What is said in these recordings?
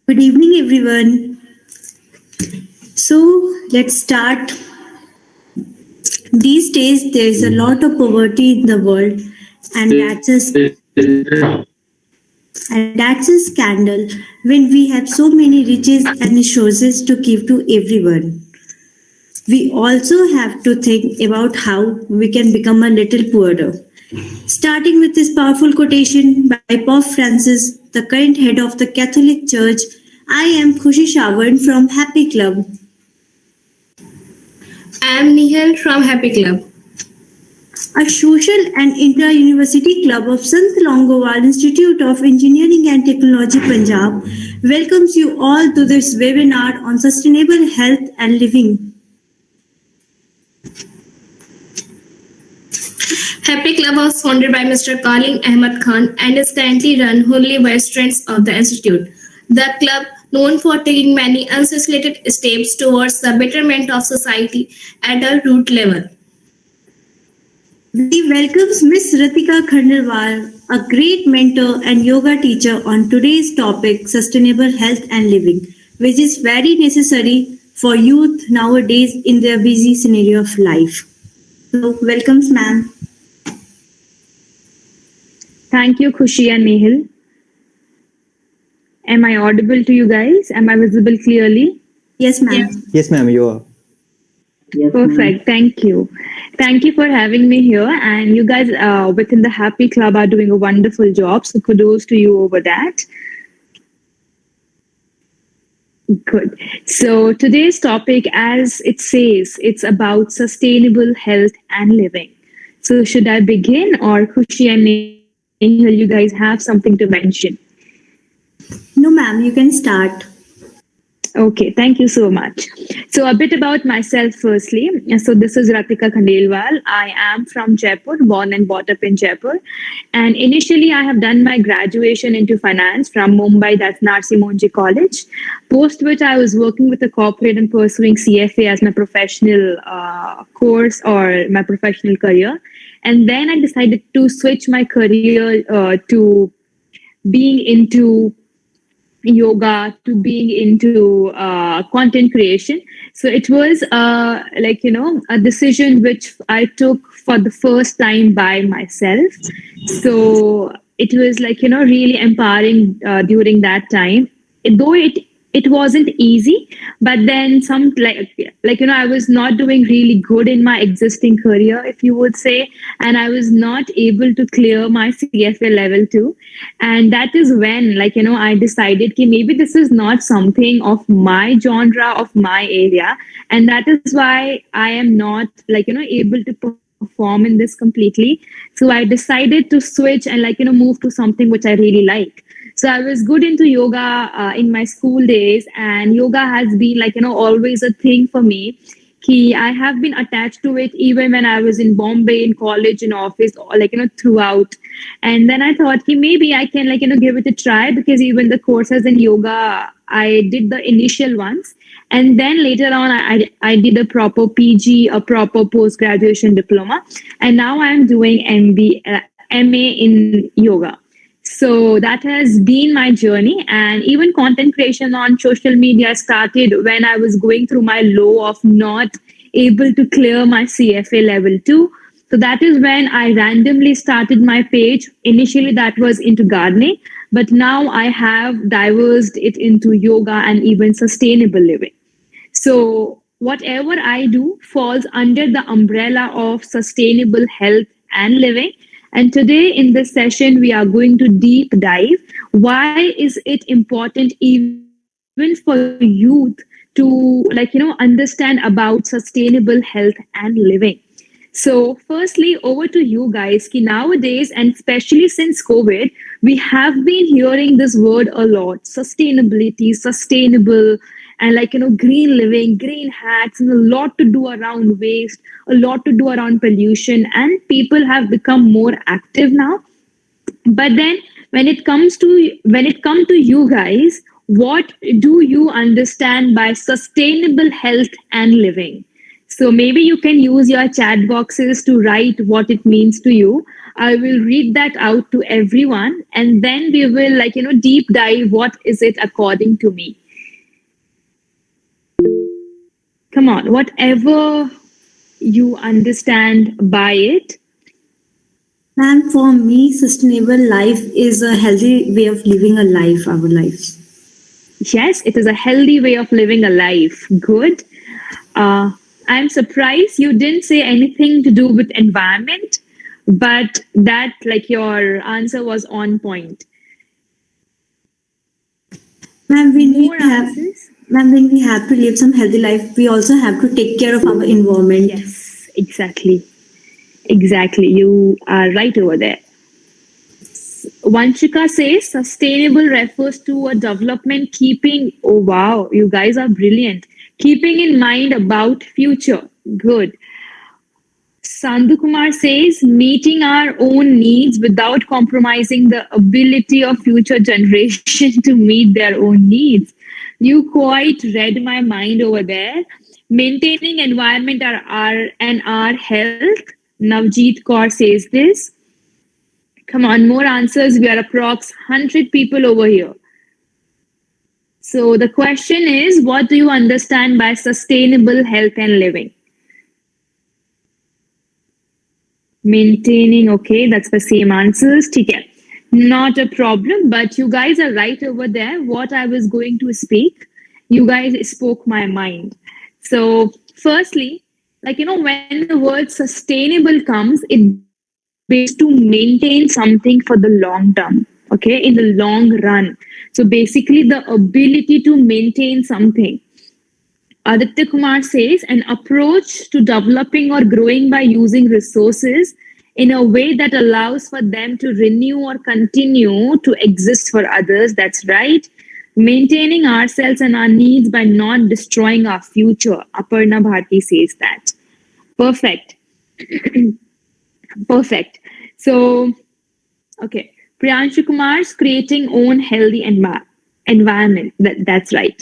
Good evening, everyone. So, let's start. These days, there is a lot of poverty in the world, and that's a scandal when we have so many riches and resources to give to everyone. We also have to think about how we can become a little poorer. Starting with this powerful quotation by Pope Francis, the current head of the Catholic Church. I am Khushi Shawan from Happy Club. I am Nihal from Happy Club. A social and inter-university club of Sant Longowal Institute of Engineering and Technology Punjab welcomes you all to this webinar on sustainable health and living. Happy Club was founded by Mr. Kalim Ahmad Khan and is currently run wholly by students of the institute. The club, known for taking many unsolicited steps towards the betterment of society at a root level. We welcome Miss Ratika Khandelwal, a great mentor and yoga teacher on today's topic, sustainable health and living, which is very necessary for youth nowadays in their busy scenario of life. So, welcome, ma'am. Thank you, Khushi and Nehal. Am I audible to you guys? Am I visible clearly? Yes, ma'am. Yes, ma'am, you are. Yes, Perfect. Thank you. Thank you for having me here. And you guys within the Happy Club are doing a wonderful job. So kudos to you over that. Good. So today's topic, as it says, it's about sustainable health and living. So should I begin, or Khushi and Nehal, you guys have something to mention? No, ma'am, you can start. Okay, thank you so much. So a bit about myself firstly. So this is Ratika Khandelwal. I am from Jaipur, born and brought up in Jaipur. And initially I have done my graduation into finance from Mumbai, that's Narsi Monji College. Post which I was working with a corporate and pursuing CFA as my professional course or my professional career. And then I decided to switch my career to being into yoga, to being into content creation. So it was a decision which I took for the first time by myself. So it was really empowering during that time, though it wasn't easy, but then I was not doing really good in my existing career, if you would say, and I was not able to clear my CFA level 2. And that is when I decided that maybe this is not something of my genre, of my area, and that is why I am not able to perform in this completely. So I decided to switch and move to something which I really like. So I was good into yoga in my school days, and yoga has been always a thing for me. I have been attached to it even when I was in Bombay, in college, in office, throughout. And then I thought maybe I can give it a try, because even the courses in yoga, I did the initial ones. And then later on, I did a proper PG, a proper post-graduation diploma. And now I'm doing MA in yoga. So that has been my journey. And even content creation on social media started when I was going through my low of not able to clear my CFA level 2. So that is when I randomly started my page. Initially, that was into gardening, but now I have diversed it into yoga and even sustainable living. So whatever I do falls under the umbrella of sustainable health and living. And today in this session, we are going to deep dive. Why is it important even for youth to understand about sustainable health and living? So firstly, over to you guys. Nowadays, and especially since COVID, we have been hearing this word a lot: sustainability, sustainable, and green living, green hats, and a lot to do around waste, a lot to do around pollution, and people have become more active now. But then when it comes to you guys, what do you understand by sustainable health and living? So maybe you can use your chat boxes to write what it means to you. I will read that out to everyone, and then we will, deep dive what is it according to me. Come on, whatever you understand by it. And for me, sustainable life is a healthy way of living a life, our lives. Yes, it is a healthy way of living a life. Good. Uh, I'm surprised you didn't say anything to do with environment, but that, your answer was on point. Ma'am, More answers? when we have to live some healthy life, we also have to take care of our environment. Yes, exactly. Exactly. You are right over there. Vanshika says sustainable refers to a development keeping, oh wow, you guys are brilliant. Keeping in mind about future. Good. Sandhu Kumar says meeting our own needs without compromising the ability of future generation to meet their own needs. You quite read my mind over there. Maintaining environment and our health. Navjeet Kaur says this. Come on, more answers. We are approx 100 people over here. So the question is, what do you understand by sustainable health and living? Maintaining, okay, that's the same answers. Okay, not a problem, but you guys are right over there. What I was going to speak, you guys spoke my mind. So, firstly, when the word sustainable comes, it basically to maintain something for the long term, okay, in the long run. So, basically, the ability to maintain something. Aditya Kumar says an approach to developing or growing by using resources in a way that allows for them to renew or continue to exist for others. That's right. Maintaining ourselves and our needs by not destroying our future. Aparna Bharti says that. Perfect. Perfect. So, okay. Priyanshu Kumar's creating own healthy environment. That's right.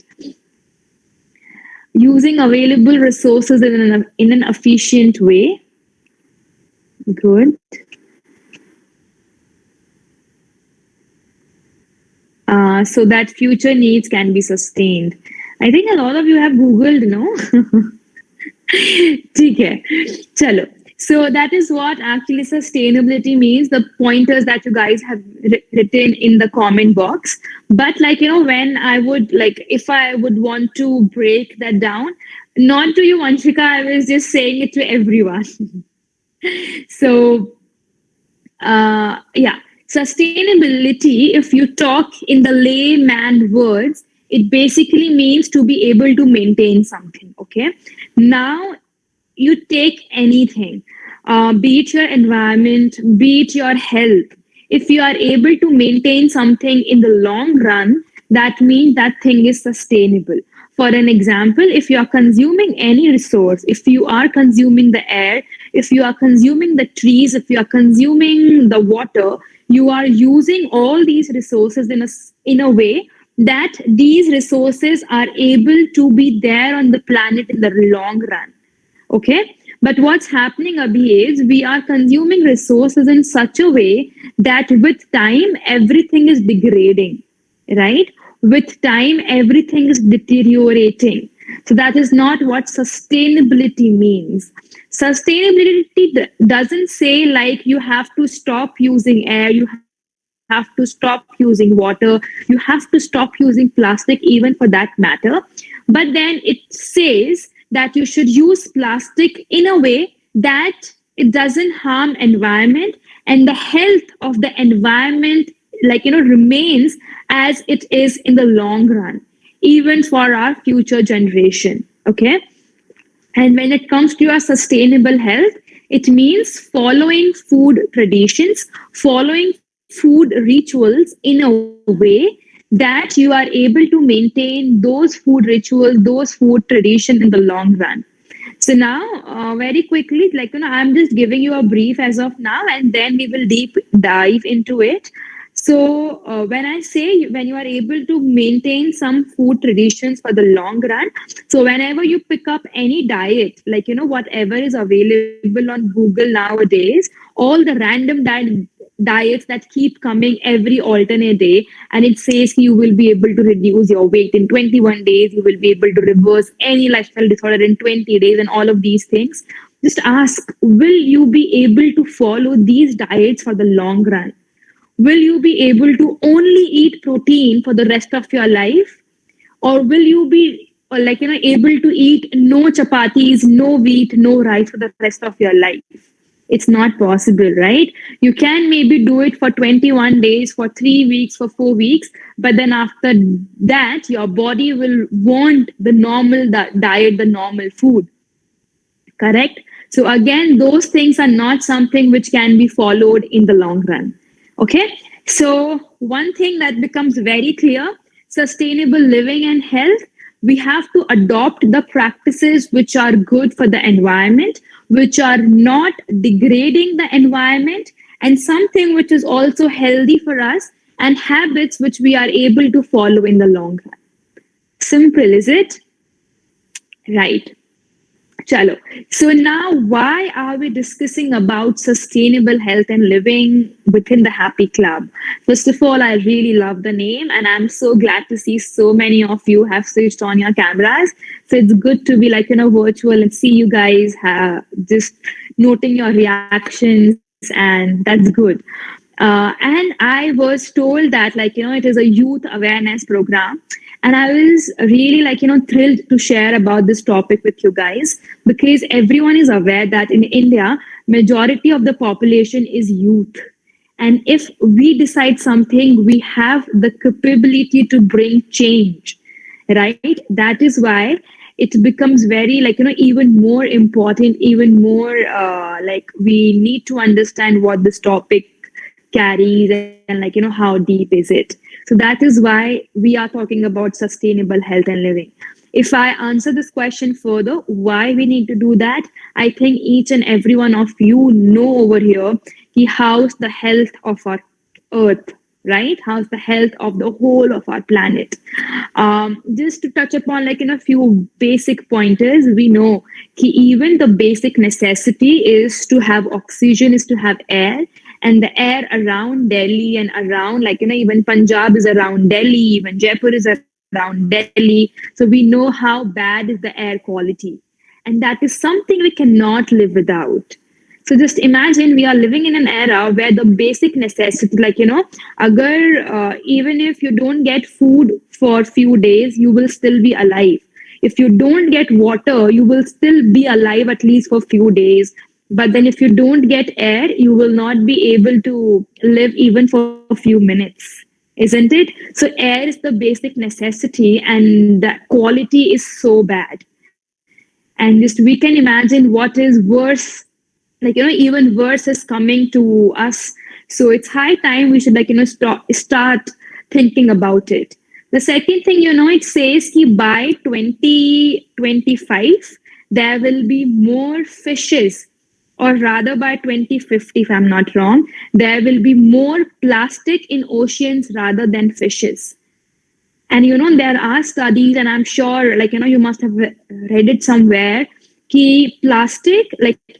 Using available resources in an efficient way. Good. So that future needs can be sustained. I think a lot of you have Googled, no? ठीक है. Chalo. So that is what actually sustainability means, the pointers that you guys have written in the comment box. But when I would if I would want to break that down, not to you, Anshika, I was just saying it to everyone. So, yeah, sustainability, if you talk in the layman words, it basically means to be able to maintain something. Okay. Now, you take anything, be it your environment, be it your health. If you are able to maintain something in the long run, that means that thing is sustainable. For an example, if you are consuming any resource, if you are consuming the air, if you are consuming the trees, if you are consuming the water, you are using all these resources in a way that these resources are able to be there on the planet in the long run. Okay, but what's happening, Abhi, is we are consuming resources in such a way that with time everything is degrading, right? With time everything is deteriorating. So that is not what sustainability means. Sustainability doesn't say you have to stop using air, you have to stop using water, you have to stop using plastic, even for that matter. But then it says that you should use plastic in a way that it doesn't harm environment, and the health of the environment remains as it is in the long run, even for our future generation. Okay. And when it comes to our sustainable health, it means following food traditions, following food rituals in a way that you are able to maintain those food rituals, those food tradition in the long run. So now, very quickly, I'm just giving you a brief as of now, and then we will deep dive into it. So when I say when you are able to maintain some food traditions for the long run, so whenever you pick up any diet, like whatever is available on Google nowadays, all the random diets that keep coming every alternate day, and it says you will be able to reduce your weight in 21 days, you will be able to reverse any lifestyle disorder in 20 days, and all of these things. Just ask, will you be able to follow these diets for the long run? Will you be able to only eat protein for the rest of your life, or will you be able to eat no chapatis, no wheat, no rice for the rest of your life? It's not possible, right? You can maybe do it for 21 days, for 3 weeks, for 4 weeks, but then after that your body will want the normal diet, the normal food. Correct? So again, those things are not something which can be followed in the long run. Okay? So one thing that becomes very clear, sustainable living and health, we have to adopt the practices which are good for the environment, which are not degrading the environment, and something which is also healthy for us, and habits which we are able to follow in the long run. Simple, is it? Right. Chalo. So now, why are we discussing about sustainable health and living within the Happy Club? First of all, I really love the name, and I'm so glad to see so many of you have switched on your cameras. So it's good to be virtual and see you guys just noting your reactions, and that's good. And I was told that it is a youth awareness program, and I was really thrilled to share about this topic with you guys, because everyone is aware that in India majority of the population is youth, and if we decide something, we have the capability to bring change, right? That is why it becomes very even more important, even more we need to understand what this topic carries, and how deep is it. So that is why we are talking about sustainable health and living. If I answer this question further, why we need to do that, I think each and every one of you know over here how's the health of our earth, right? How's the health of the whole of our planet. Just to touch upon a few basic pointers, we know even the basic necessity is to have oxygen, is to have air, and the air around Delhi and around even Punjab is around Delhi, even Jaipur is around Delhi. So we know how bad is the air quality, and that is something we cannot live without. So just imagine we are living in an era where the basic necessity, agar even if you don't get food for few days, you will still be alive. If you don't get water, you will still be alive at least for few days. But then if you don't get air, you will not be able to live even for a few minutes, isn't it? So air is the basic necessity, and the quality is so bad. And just we can imagine what is worse, even worse is coming to us. So it's high time we should start thinking about it. The second thing, it says that by 2025 there will be more fishes, or rather by 2050, if I'm not wrong, there will be more plastic in oceans rather than fishes. And there are studies, and I'm sure you must have read it somewhere, ki plastic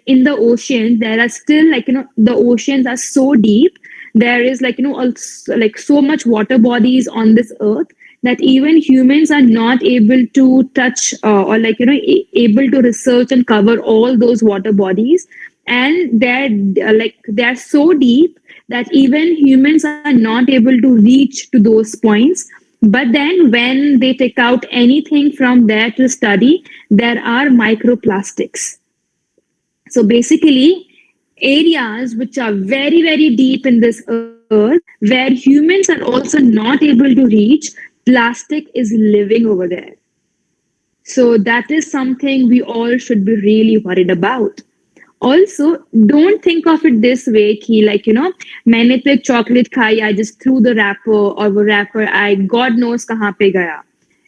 in the oceans, there are still the oceans are so deep, there is also, so much water bodies on this earth, that even humans are not able to touch or able to research and cover all those water bodies, and they're so deep that even humans are not able to reach to those points. But then when they take out anything from there to study, there are microplastics. So basically, areas which are very, very deep in this earth, where humans are also not able to reach, plastic is living over there. So that is something we all should be really worried about. Also, don't think of it this way, ki maine to ek chocolate khai, I just threw the wrapper, or wo wrapper I God knows kahan pe gaya,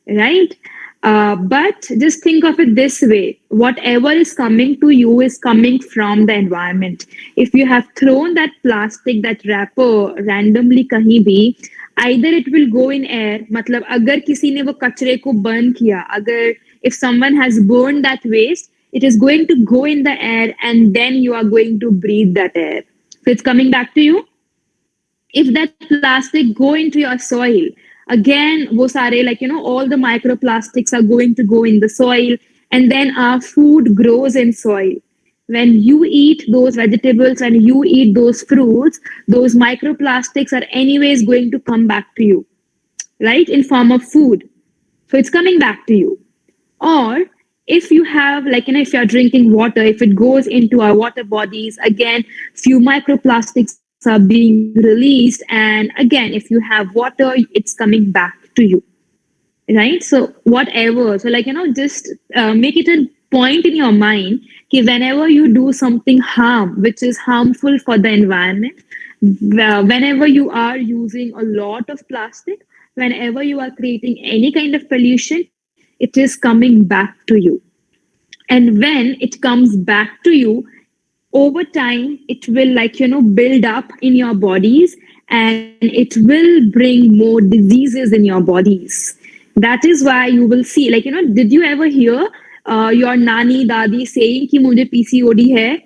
right? But just think of it this way: whatever is coming to you is coming from the environment. If you have thrown that plastic, that wrapper randomly kahin bhi, either it will go in air, मतलब अगर किसी ने वो कचरे को burn किया, अगर if someone has burned that waste, it is going to go in the air and then you are going to breathe that air. So it's coming back to you. If that plastic go into your soil, again wo sare, like all the microplastics are going to go in the soil, and then our food grows in soil. When you eat those vegetables and you eat those fruits, those microplastics are anyways going to come back to you, right, in form of food. So it's coming back to you. Or if you have, if you're drinking water, if it goes into our water bodies, again few microplastics are being released, and again if you have water, it's coming back to you, right? So whatever, so just make it a point in your mind that whenever you do something which is harmful for the environment, whenever you are using a lot of plastic, whenever you are creating any kind of pollution, it is coming back to you. And when it comes back to you, over time it will build up in your bodies, and it will bring more diseases in your bodies. That is why you will see, did you ever hear your nani dadi saying ki mujhe PCOD hai,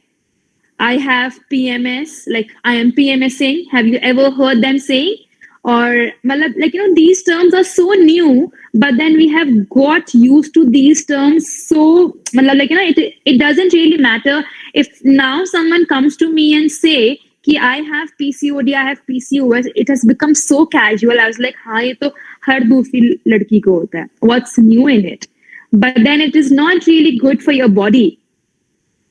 I have PMS, like I am PMSing? Have you ever heard them saying? Or these terms are so new, but then we have got used to these terms. So it doesn't really matter if now someone comes to me and say कि I have PCOD, I have PCOS. It has become so casual. I was like, हाँ ये तो हर दूसरी लड़की को होता है. What's new in it? But then it is not really good for your body.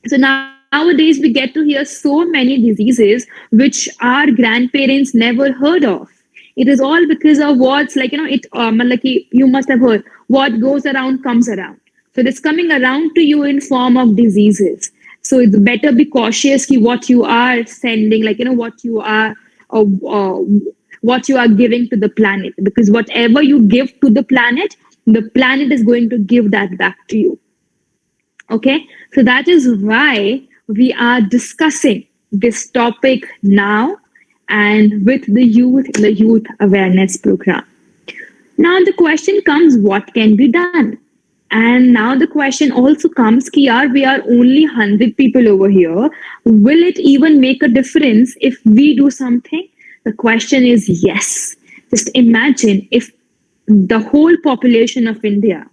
So nowadays we get to hear so many diseases which our grandparents never heard of. It is all because of what's you must have heard, what goes around comes around. So it's coming around to you in form of diseases. So it's better be cautious ki what you are sending, what you are giving to the planet, because whatever you give to the planet is going to give that back to you. Okay, so that is why we are discussing this topic now, and with the youth in the youth awareness program. Now the question comes, what can be done? And now the question also comes, we are only 100 people over here. Will it even make a difference if we do something? The question is yes. Just imagine if the whole population of India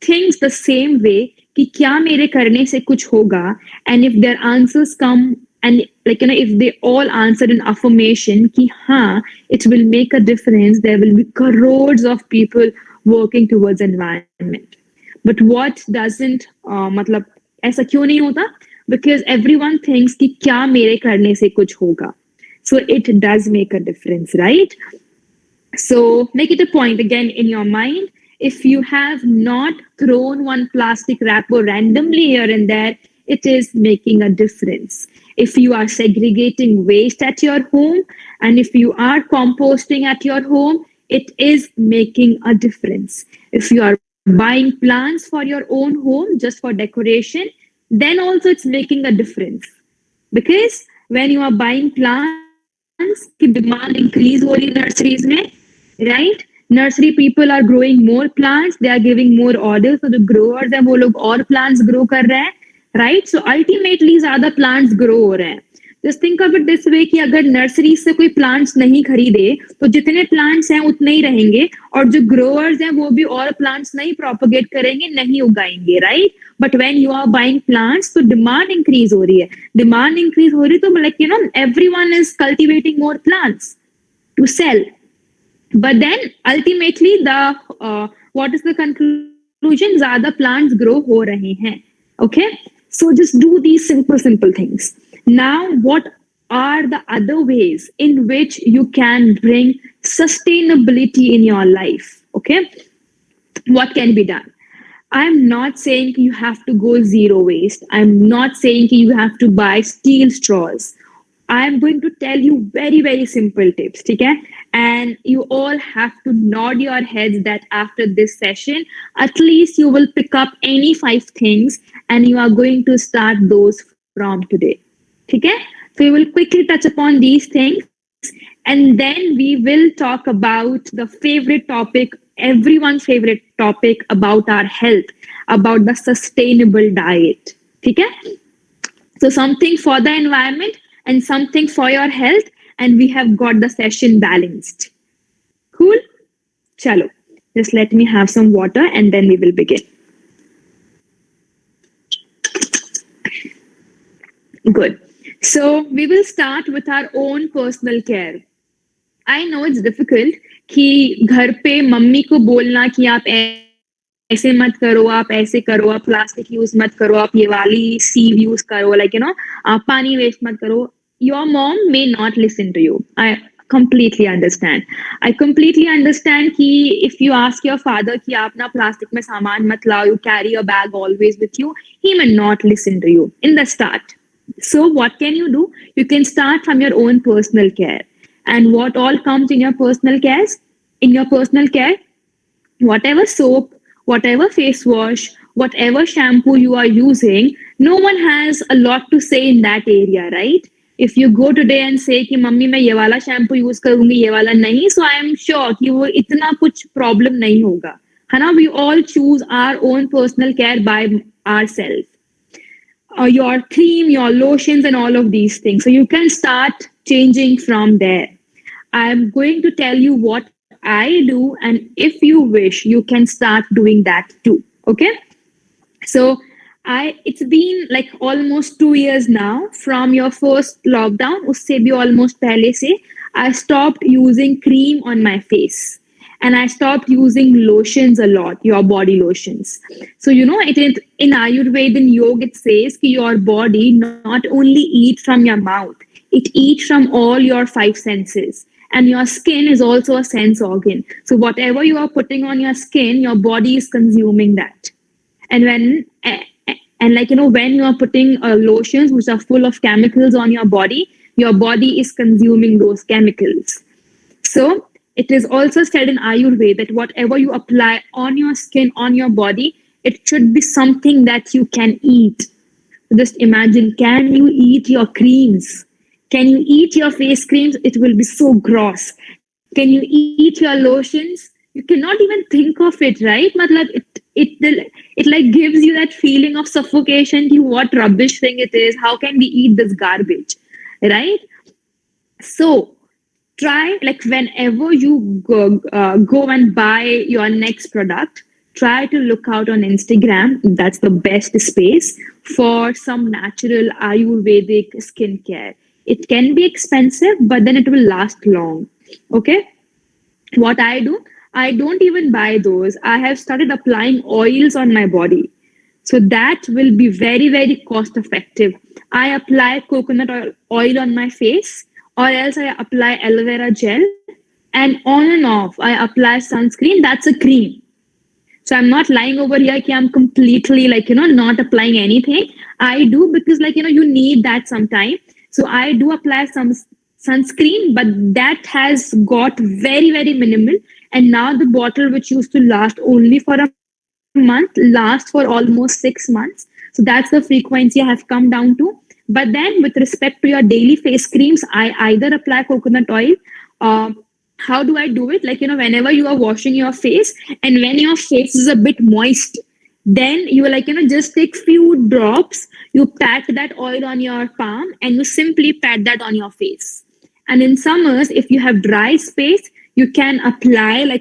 thinks the same way, कि क्या मेरे करने से कुछ होगा, and if their answers come, and if they all answer in affirmation कि हाँ, it will make a difference, there will be crores of people working towards environment. But what doesn't ऐसा क्यों नहीं होता? Because everyone thinks कि क्या मेरे करने से कुछ होगा. So it does make a difference, right? So make it a point again in your mind. If you have not thrown one plastic wrapper randomly here and there, it is making a difference. If you are segregating waste at your home, and if you are composting at your home, it is making a difference. If you are buying plants for your own home just for decoration, then also it's making a difference. Because when you are buying plants, the demand increase in nurseries, right? Nursery people are growing more plants, they are giving more orders, so the growers हैं वो लोग और plants grow कर रहे हैं, right? So ultimately ज़्यादा plants grow हो रहे हैं. Just think of it this way कि अगर नर्सरी से कोई plants नहीं खरीदे तो जितने plants हैं उतने ही रहेंगे, और जो growers हैं वो भी और plants नहीं propagate करेंगे, नहीं उगाएंगे, right? But when you are buying plants, तो demand increase हो रही है. Demand increase हो रही तो everyone is cultivating more plants to sell. But then ultimately what is the conclusion? ज़्यादा plants grow हो रहे हैं. Okay, so just do these simple things. Now, what are the other ways in which you can bring sustainability in your life? Okay, what can be done? I'm not saying you have to go zero waste. I'm not saying you have to buy steel straws. I am going to tell you very, very simple tips, okay? And you all have to nod your heads that after this session, at least you will pick up any 5 things and you are going to start those from today, okay? So we will quickly touch upon these things and then we will talk about the favorite topic, everyone's favorite topic about our health, about the sustainable diet, okay? So something for the environment and something for your health, and we have got the session balanced. Cool? Chalo. Just let me have some water and then we will begin. Good. So we will start with our own personal care. I know it's difficult कि घर पे mummy को बोलना कि आप ऐसे मत करो, आप ऐसे करो, आप प्लास्टिक यूज मत करो, आप ये वाली सीव यूज करो, like आप पानी वेस्ट मत करो. Your mom may not listen to you. I completely understand. I completely understand कि if you ask your father कि आप ना प्लास्टिक में सामान मत लाओ, you carry a bag always with you, he may not listen to you in the start. So what can you do? You can start from your own personal care. And what all comes in your personal care? In your personal care, whatever soap, whatever face wash, whatever shampoo you are using, no one has a lot to say in that area, right? If you go today and say कि mummy मैं ये वाला shampoo use करूंगी, ये वाला नहीं, so I am sure कि वो इतना कुछ problem नहीं होगा, है ना? We all choose our own personal care by ourselves. Your cream, your lotions, and all of these things. So you can start changing from there. I'm going to tell you what I do, and if you wish, you can start doing that too. Okay? So it's been like almost 2 years now from your first lockdown. Usse bhi almost pehle se, I stopped using cream on my face. And I stopped using lotions a lot, your body lotions. So, it in Ayurveda and Yoga, it says that your body not only eats from your mouth, it eats from all your 5 senses. And your skin is also a sense organ. So whatever you are putting on your skin, your body is consuming that. And when you are putting lotions which are full of chemicals on your body is consuming those chemicals. So it is also said in Ayurveda that whatever you apply on your skin, on your body, it should be something that you can eat. Just imagine, can you eat your creams? Can you eat your face creams? It will be so gross. Can you eat your lotions? You cannot even think of it, right? Matlab, it like gives you that feeling of suffocation. What rubbish thing it is. How can we eat this garbage, right? So try, like, whenever you go and buy your next product, try to look out on Instagram. That's the best space for some natural Ayurvedic skincare. It can be expensive, but then it will last long. Okay? What I do, I don't even buy those. I have started applying oils on my body. So that will be very, very cost effective. I apply coconut oil on my face, or else I apply aloe vera gel, and on and off, I apply sunscreen. That's a cream. So I'm not lying over here that I'm completely not applying anything. I do because you need that sometime. So I do apply some sunscreen, but that has got very, very minimal. And now the bottle, which used to last only for a month, lasts for almost 6 months. So that's the frequency I have come down to. But then with respect to your daily face creams, I either apply coconut oil. How do I do it? Whenever you are washing your face and when your face is a bit moist, then you just take few drops, you pat that oil on your palm and you simply pat that on your face. And in summers, if you have dry space, you can apply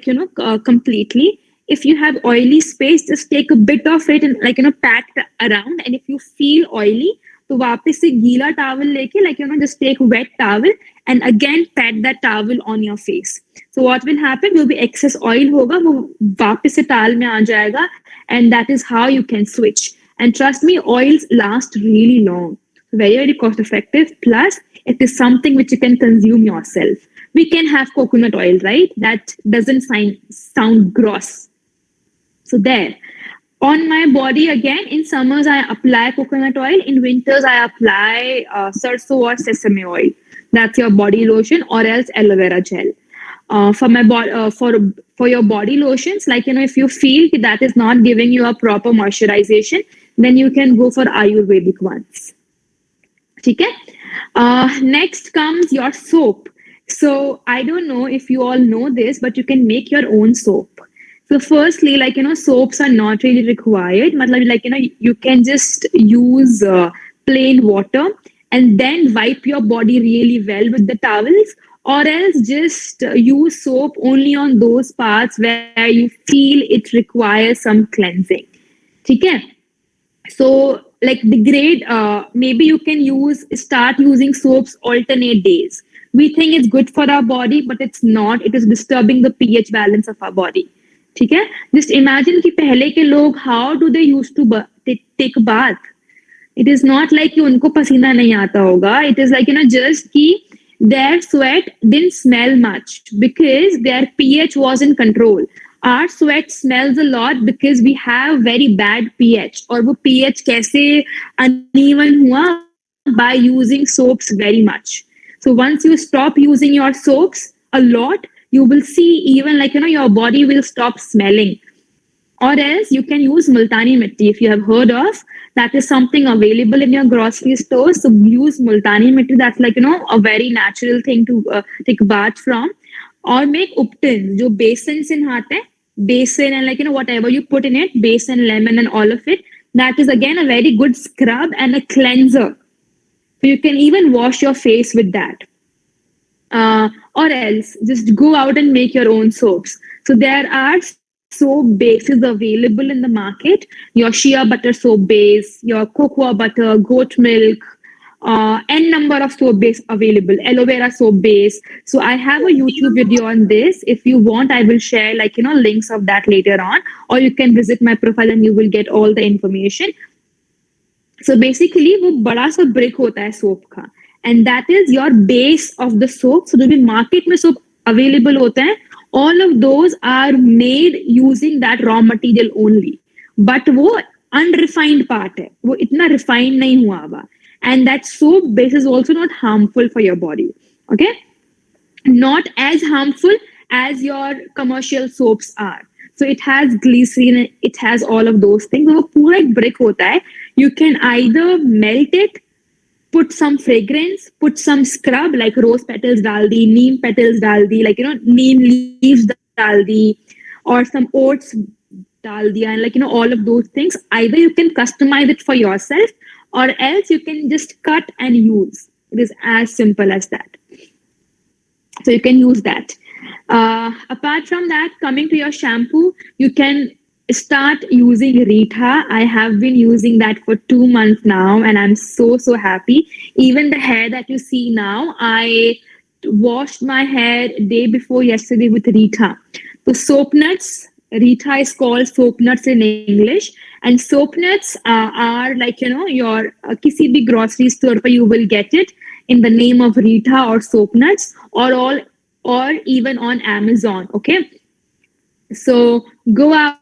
completely. If you have oily space, just take a bit of it and pat around. And if you feel oily, तो वापस से गीला towel लेके just take wet towel and again pat that towel on your face. So what will happen? Will be excess oil होगा, वो वापस से towel में आ जाएगा, and that is how you can switch. And trust me, oils last really long. Very, very cost effective. Plus, it is something which you can consume yourself. We can have coconut oil, right? That doesn't sound gross. So there. On my body, again, in summers I apply coconut oil. In winters I apply sarso or sesame oil. That's your body lotion, or else aloe vera gel. For my body, for your body lotions, like if you feel that is not giving you a proper moisturization, then you can go for Ayurvedic ones. Okay. Next comes your soap. So I don't know if you all know this, but you can make your own soap. So firstly, soaps are not really required. Matlab, you can just use plain water and then wipe your body really well with the towels, or else just use soap only on those parts where you feel it requires some cleansing. Okay. So like the grade, maybe you can start using soaps alternate days. We think it's good for our body, but it's not. It is disturbing the pH balance of our body. ठीक है. Just imagine कि पहले के लोग, how do they used to take a bath? It is not like कि उनको पसीना नहीं आता होगा. It is like just कि their sweat didn't smell much because their pH was in control. Our sweat smells a lot because we have very bad pH. और वो pH कैसे uneven हुआ? By using soaps very much. So once you stop using your soaps a lot, you will see even your body will stop smelling. Or else you can use multani mitti, if you have heard of. That is something available in your grocery store. So use multani mitti. That's a very natural thing to take a bath from. Or make uptins, jo basin se nahate hain. Basin and whatever you put in it, basin, lemon and all of it. That is again a very good scrub and a cleanser. So you can even wash your face with that. Or else just go out and make your own soaps. So there are soap bases available in the market. Your shea butter soap base, your cocoa butter, goat milk, n number of soap base available, aloe vera soap base. So I have a YouTube video on this. If you want, I will share links of that later on, or you can visit my profile and you will get all the information. So basically वो बड़ा सा brick होता है soap का, and that is your base of the soap. So जो भी market में soap available होते हैं, all of those are made using that raw material only. But वो unrefined part है, वो इतना refined नहीं हुआ हुआ. And that soap base is also not harmful for your body. Okay, not as harmful as your commercial soaps are. So it has glycerin, it has all of those things. वो पूरा एक brick होता है. You can either melt it, put some fragrance, put some scrub like rose petals dal di, neem petals dal di, neem leaves dal di, or some oats dal di, and all of those things. Either you can customize it for yourself, or else you can just cut and use. It is as simple as that. So you can use that. Apart from that, coming to your shampoo, you can start using Rita. I have been using that for 2 months now, and I'm so happy. Even the hair that you see now, I washed my hair day before yesterday with Rita. So soap nuts, Rita is called soap nuts in English, and soap nuts are your kisi bhi grocery store पर you will get it in the name of Rita or soap nuts, or even on Amazon. Okay, so go out,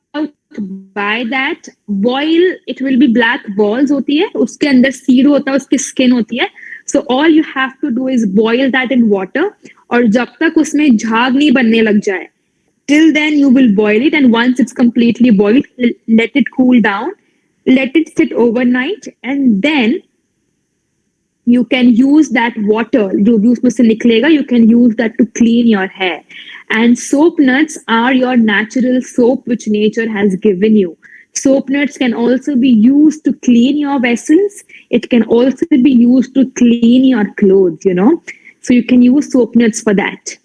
buy that, boil. It will be black balls होती है, उसके अंदर seed होता है, उसकी skin होती है. So all you have to do is boil that in water, और जब तक उसमें झाग नहीं बनने लग जाए, till then you will boil it, and once it's completely boiled, let it cool down, let it sit overnight, and then you can use that water, जो भी उसमें से निकलेगा, you can use that to clean your hair. And soap nuts are your natural soap which nature has given you. Soap nuts can also be used to clean your vessels. It can also be used to clean your clothes, So you can use soap nuts for that.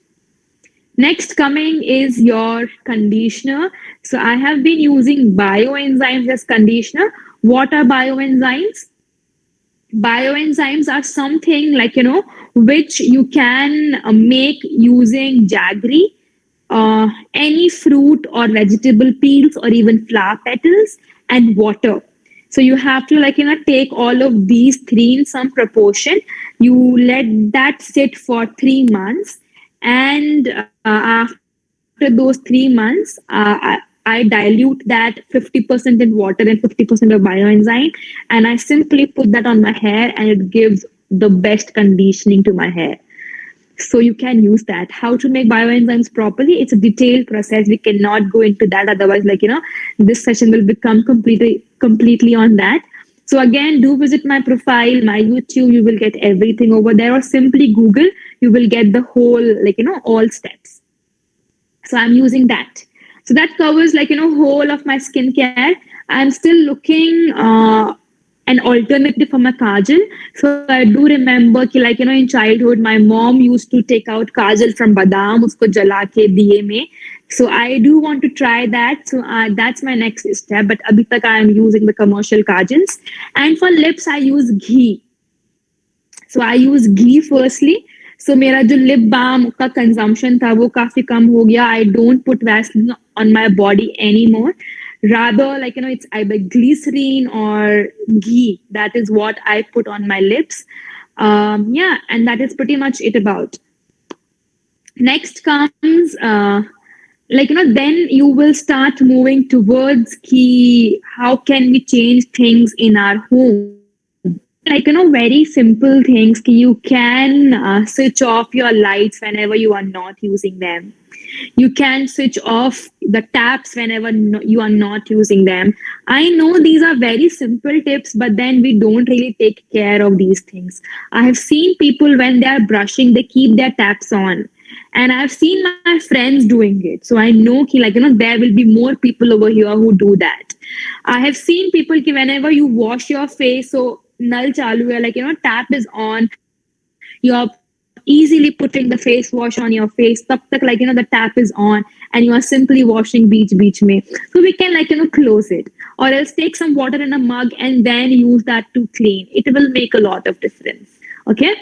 Next coming is your conditioner. So I have been using bioenzymes as conditioner. What are bioenzymes? Bioenzymes are something which you can make using jaggery, any fruit or vegetable peels, or even flower petals, and water. So you have to take all of these three in some proportion. You let that sit for 3 months, and after those 3 months, I I dilute that 50% in water and 50% of bioenzyme, and I simply put that on my hair, and it gives the best conditioning to my hair. So you can use that. How to make bioenzymes properly? It's a detailed process. We cannot go into that. Otherwise, this session will become completely on that. So again, do visit my profile, my YouTube. You will get everything over there, or simply Google. You will get the whole, all steps. So I'm using that. So that covers whole of my skincare. I'm still looking an alternative for my kajal. So I do remember in childhood, my mom used to take out kajal from badam, usko jala ke diye mein. So I do want to try that. So that's my next step. But abhi tak I am using the commercial kajals. And for lips, I use ghee. So I use ghee firstly. So मेरा जो lip balm का consumption था वो काफी कम हो गया. I don't put Vaseline on my body anymore. Rather, it's either glycerine or ghee. That is what I put on my lips. And that is pretty much it about. Next comes, then you will start moving towards how can we change things in our home. Very simple things. You can switch off your lights whenever you are not using them. You can switch off the taps whenever you are not using them. I know these are very simple tips, but then we don't really take care of these things. I have seen people when they are brushing, they keep their taps on. And I've seen my friends doing it. So I know, there will be more people over here who do that. I have seen people, whenever you wash your face, so nal chalu hai, tap is on, you're easily putting the face wash on your face, tab tak, the tap is on, and you are simply washing beach mein. So we can, close it. Or else take some water in a mug and then use that to clean. It will make a lot of difference. Okay?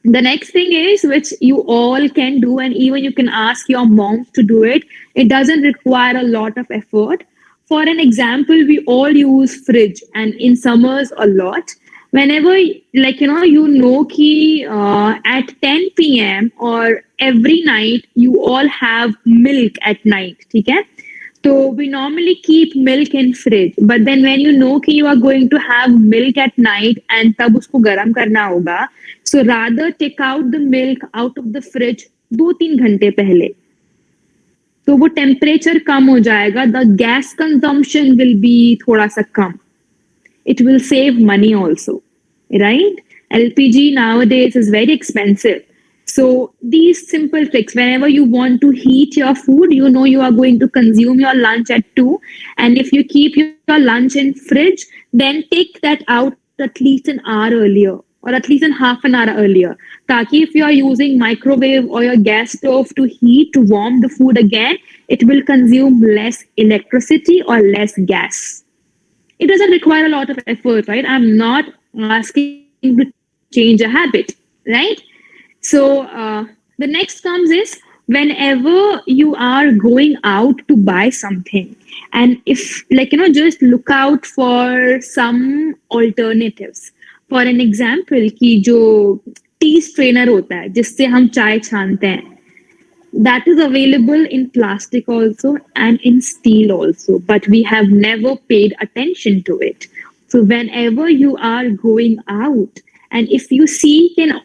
The next thing is, which you all can do, and even you can ask your moms to do it. It doesn't require a lot of effort. For an example, we all use fridge, and in summers a lot. Whenever at 10 p.m. or every night you all have milk at night, okay? So we normally keep milk in fridge, but then when you are going to have milk at night and tab usko garam karna hoga, so rather take out the milk out of the fridge 2-3 घंटे पहले. तो वो temperature कम हो जाएगा. The gas consumption will be थोड़ा सा कम. It will save money also, right? LPG nowadays is very expensive. So these simple tricks, whenever you want to heat your food, you are going to consume your lunch at 2. And if you keep your lunch in fridge, then take that out at least an hour earlier, or at least in half an hour earlier. Taki, if you are using microwave or your gas stove to heat, to warm the food again, it will consume less electricity or less gas. It doesn't require a lot of effort, right? I'm not asking to change a habit, right? So the next comes is, whenever you are going out to buy something, and if just look out for some alternatives. For an example, कि जो tea strainer होता है जिससे हम चाय छानते हैं, that is available in plastic also and in steel also, but we have never paid attention to it. So whenever you are going out, and if you see an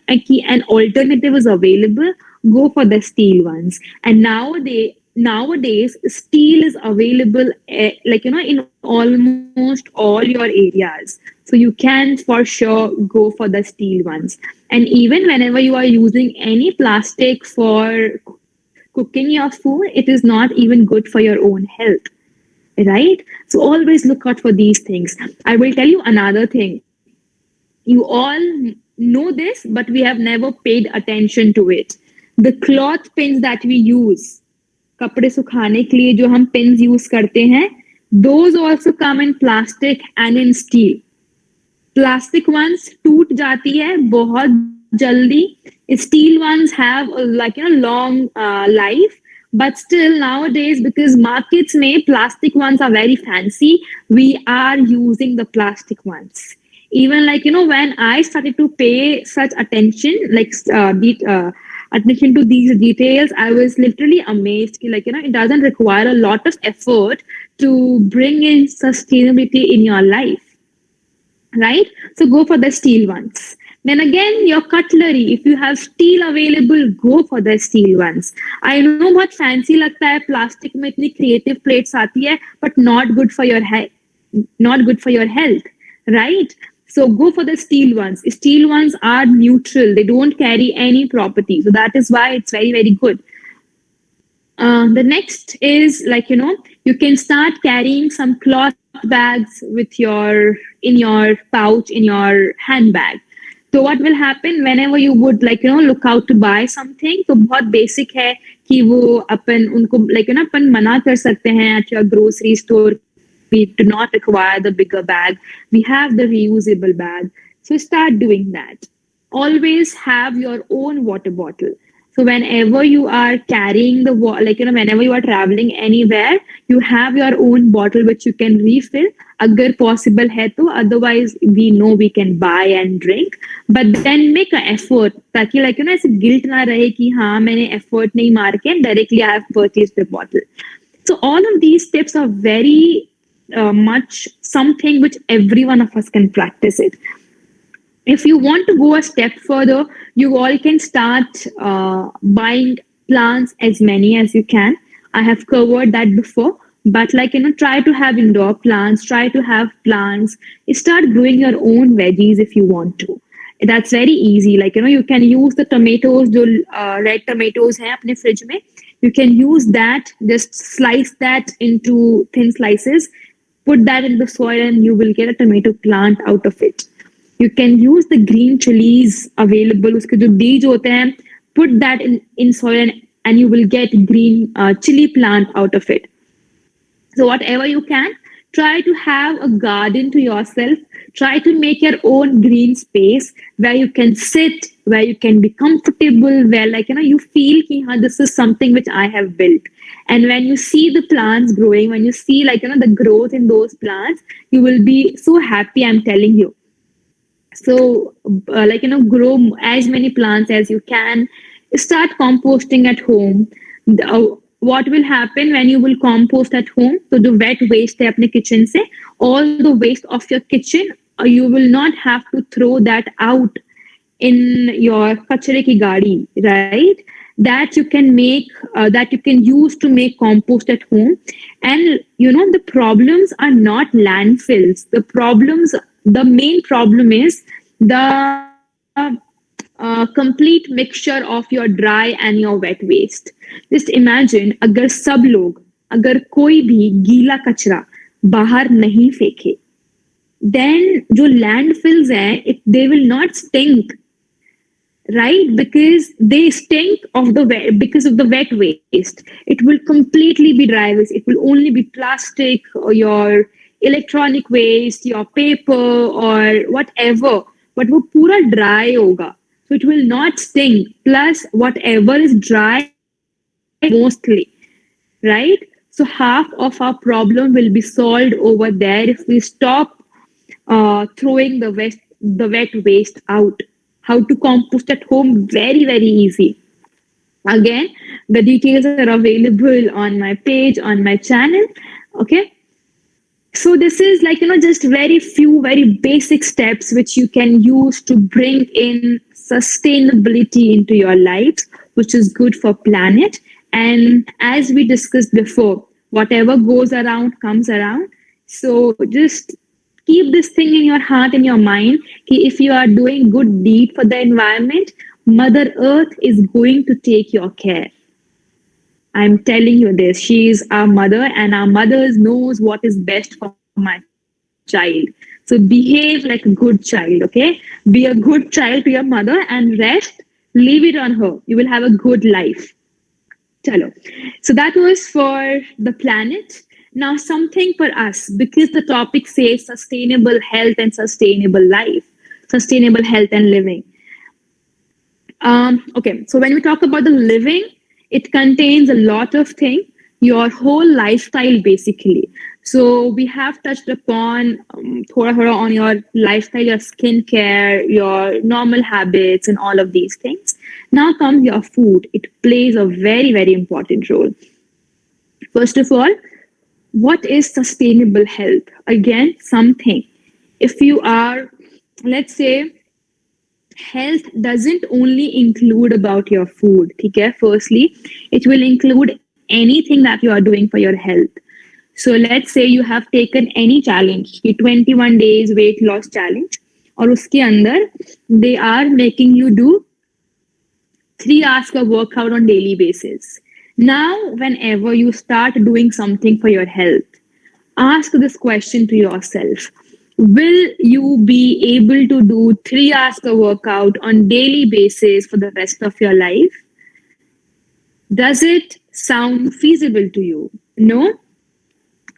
alternative is available, go for the steel ones. And nowadays steel is available in almost all your areas. So you can for sure go for the steel ones. And even whenever you are using any plastic for cooking your food, it is not even good for your own health, right? So always look out for these things. I will tell you another thing. You all know this, but we have never paid attention to it. The cloth pins that we use, कपड़े सुखाने के लिए जो हम pins use करते हैं, those also come in plastic and in steel. Plastic ones टूट जाती है बहुत जल्दी. Steel ones have long life, but still nowadays, because markets में plastic ones are very fancy, we are using the plastic ones. Even when I started to pay such attention, attention to these details, I was literally amazed. It doesn't require a lot of effort to bring in sustainability in your life, right? So go for the steel ones. Then again, your cutlery. If you have steel available, go for the steel ones. I know बहुत fancy लगता है, plastic में इतनी creative plates आती है, but not good for your not good for your health, right? So go for the steel ones. Steel ones are neutral; they don't carry any property, so that is why it's very very good. The next is you can start carrying some cloth bags with in your pouch, in your handbag. So what will happen whenever you would look out to buy something? तो बहुत basic है कि वो अपन उनको अपन मना कर सकते हैं at your grocery store. We do not require the bigger bag. We have the reusable bag. So start doing that. Always have your own water bottle. So whenever you are carrying whenever you are traveling anywhere, you have your own bottle which you can refill. Agar possible hai to, otherwise we know we can buy and drink. But then make an effort ताकि ऐसे guilt ना रहे कि हाँ मैंने effort नहीं मार के directly I have purchased the bottle. So all of these tips are very much something which every one of us can practice it. If you want to go a step further, you all can start buying plants as many as you can. I have covered that before, but try to have indoor plants, try to have plants, start growing your own veggies if you want to. That's very easy. You can use the tomatoes, the red tomatoes hai apne fridge mein. You can use that, just slice that into thin slices, put that in the soil, and you will get a tomato plant out of it. You can use the green chilies available. Uske jo beej hote hain, put that in soil and you will get green chili plant out of it. So whatever you can, try to have a garden to yourself. Try to make your own green space where you can sit, where you can be comfortable, where you feel ki, this is something which I have built. And when you see the plants growing, when you see the growth in those plants, you will be so happy, I'm telling you. So grow as many plants as you can. Start composting at home. What will happen when you will compost at home? So the wet waste hai apne kitchen se, all the waste of your kitchen, you will not have to throw that out in your kachre ki gaadi, right? That you can make, that you can use to make compost at home. And the problems are not landfills. The main problem is the complete mixture of your dry and your wet waste. Just imagine, अगर सब लोग, अगर कोई भी गीला कचरा बाहर नहीं फेंके, then जो landfills हैं, they will not stink, right? Because they stink because of the wet waste. It will completely be dry waste. It will only be plastic or your electronic waste, your paper or whatever. But वो पूरा dry होगा. So it will not stink. Plus whatever is dry mostly, right? So half of our problem will be solved over there if we stop throwing the wet waste out. How to compost at home? Very, very easy. Again, the details are available on my page, on my channel. Okay. So this is just very few, very basic steps which you can use to bring in sustainability into your lives, which is good for planet. And as we discussed before, whatever goes around comes around. So just keep this thing in your heart and your mind. If you are doing good deed for the environment, Mother Earth is going to take your care. I'm telling you this. She is our mother, and our mothers knows what is best for my child. So behave like a good child, okay? Be a good child to your mother and rest. Leave it on her. You will have a good life. Chalo. So that was for the planet. Now something for us, because the topic says sustainable health and sustainable life, sustainable health and living. Okay, so when we talk about the living, it contains a lot of things, your whole lifestyle basically. So we have touched upon thoda on your lifestyle, your skincare, your normal habits and all of these things. Now comes your food. It plays a very, very important role. First of all, what is sustainable health? Again, something. If you are, let's say, health doesn't only include about your food. Okay? Firstly, it will include anything that you are doing for your health. So let's say you have taken any challenge, the 21 days weight loss challenge, और उसके अंदर they are making you do 3 hours of workout on daily basis. Now, whenever you start doing something for your health, ask this question to yourself. Will you be able to do 3 hours of workout on daily basis for the rest of your life? Does it sound feasible to you? No?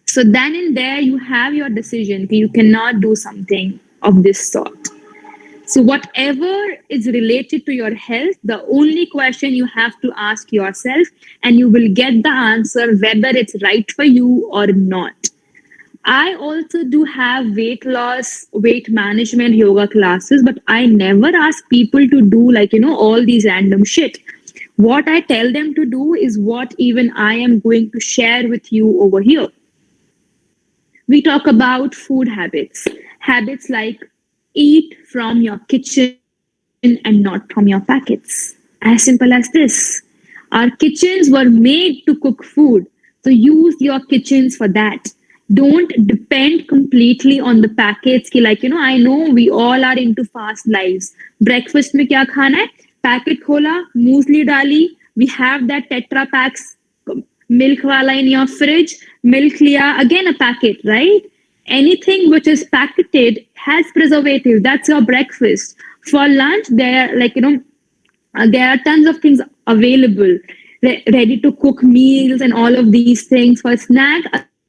So then and there you have your decision. You cannot do something of this sort. So, whatever is related to your health, the only question you have to ask yourself, and you will get the answer whether it's right for you or not. I also do have weight loss, weight management yoga classes, but I never ask people to do all these random shit. What I tell them to do is what even I am going to share with you over here. We talk about food habits. Habits like eat from your kitchen and not from your packets. As simple as this. Our kitchens were made to cook food. So use your kitchens for that. Don't depend completely on the packets. I know we all are into fast lives. Breakfast mein kya khana hai? Packet khola, muesli dali. We have that Tetra packs milk wala in your fridge. Milk liya, again a packet, right? Anything which is packeted has preservative. That's your breakfast. For lunch, there there are tons of things available, ready to cook meals and all of these things. For snack,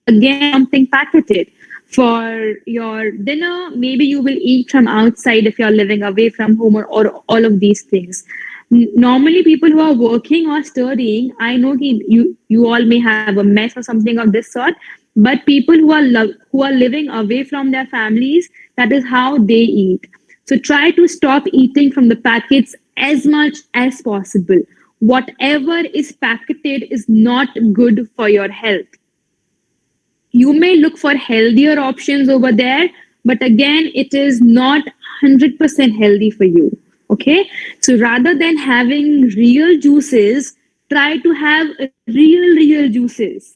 again something packeted. For your dinner, maybe you will eat from outside if you're living away from home, or all of these things. Normally, people who are working or studying, I know you all may have a mess or something of this sort. But people who are living away from their families, that is how they eat. So try to stop eating from the packets as much as possible. Whatever is packeted is not good for your health. You may look for healthier options over there, but again, it is not 100% healthy for you. Okay? So rather than having real juices, try to have real juices.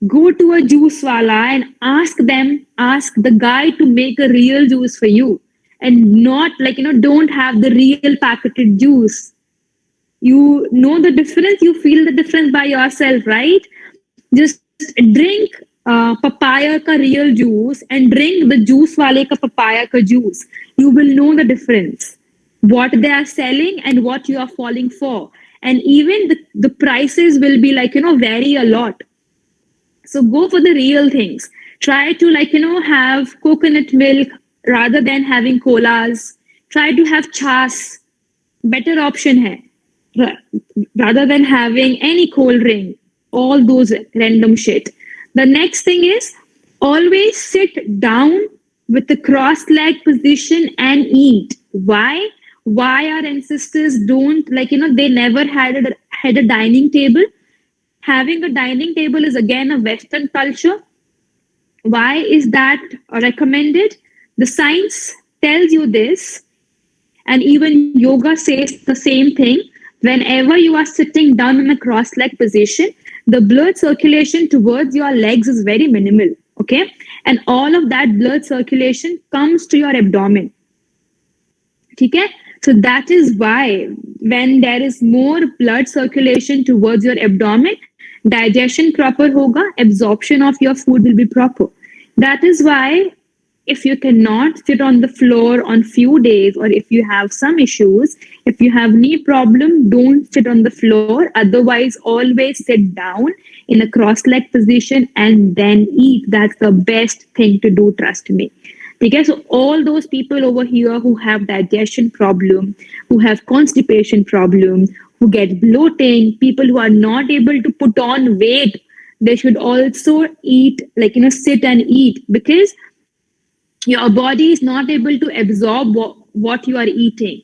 Go to a juice wala and ask the guy to make a real juice for you, and not don't have the real packeted juice. You know the difference, you feel the difference by yourself, right? Just drink papaya ka real juice and drink the juice wale ka papaya ka juice. You will know the difference, what they are selling and what you are falling for. And even the prices will be vary a lot. So go for the real things. Try to have coconut milk rather than having colas. Try to have chas. Better option hai. Rather than having any cold drink. All those random shit. The next thing is always sit down with the cross leg position and eat. Why? Why our ancestors don't they never had a dining table? Having a dining table is again a Western culture. Why is that recommended? The science tells you this, and even yoga says the same thing. Whenever you are sitting down in a cross-leg position, the blood circulation towards your legs is very minimal. Okay, and all of that blood circulation comes to your abdomen. Okay, so that is why when there is more blood circulation towards your abdomen, digestion proper hoga, absorption of your food will be proper. That is why if you cannot sit on the floor on few days, or if you have some issues, if you have knee problem, don't sit on the floor. Otherwise, always sit down in a cross-leg position and then eat. That's the best thing to do, trust me. Okay, so all those people over here who have digestion problem, who have constipation problem, who get bloating, people who are not able to put on weight, they should also eat, sit and eat, because your body is not able to absorb what you are eating.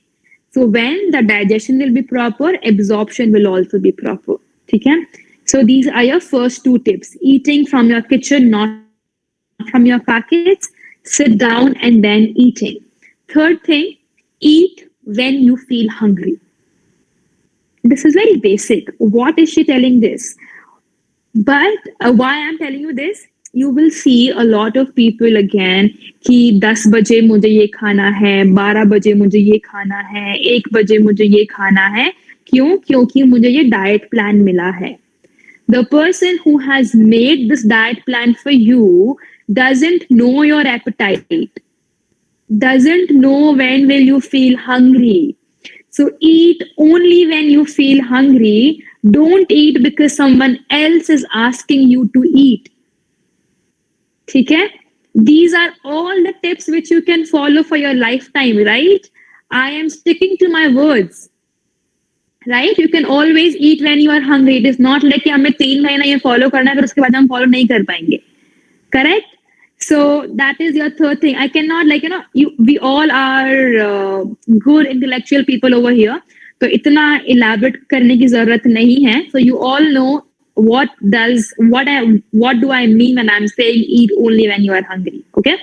So when the digestion will be proper, absorption will also be proper. Okay? So these are your first two tips. Eating from your kitchen, not from your packets. Sit down and then eating. Third thing, eat when you feel hungry. This is very basic. What is she telling this? But why I'm telling you this, you will see a lot of people again कि 10 बजे मुझे ये खाना है, 12 बजे मुझे ये खाना है, 1 बजे मुझे ये खाना है. क्यों? क्योंकि मुझे ये डाइट प्लान मिला है. The person who has made this diet plan for you doesn't know your appetite, doesn't know when will you feel hungry. So eat only when you feel hungry. Don't eat because someone else is asking you to eat. Okay? These are all the tips which you can follow for your lifetime, right? I am sticking to my words. Right? You can always eat when you are hungry. It is not like कि हमें 3 महीना ये follow करना है, फिर उसके बाद हम follow नहीं कर पाएंगे. Correct? So that is your third thing. I cannot we all are good intellectual people over here. तो इतना elaborate करने की जरूरत नहीं है. So you all know what do I mean when I'm saying eat only when you are hungry. Okay.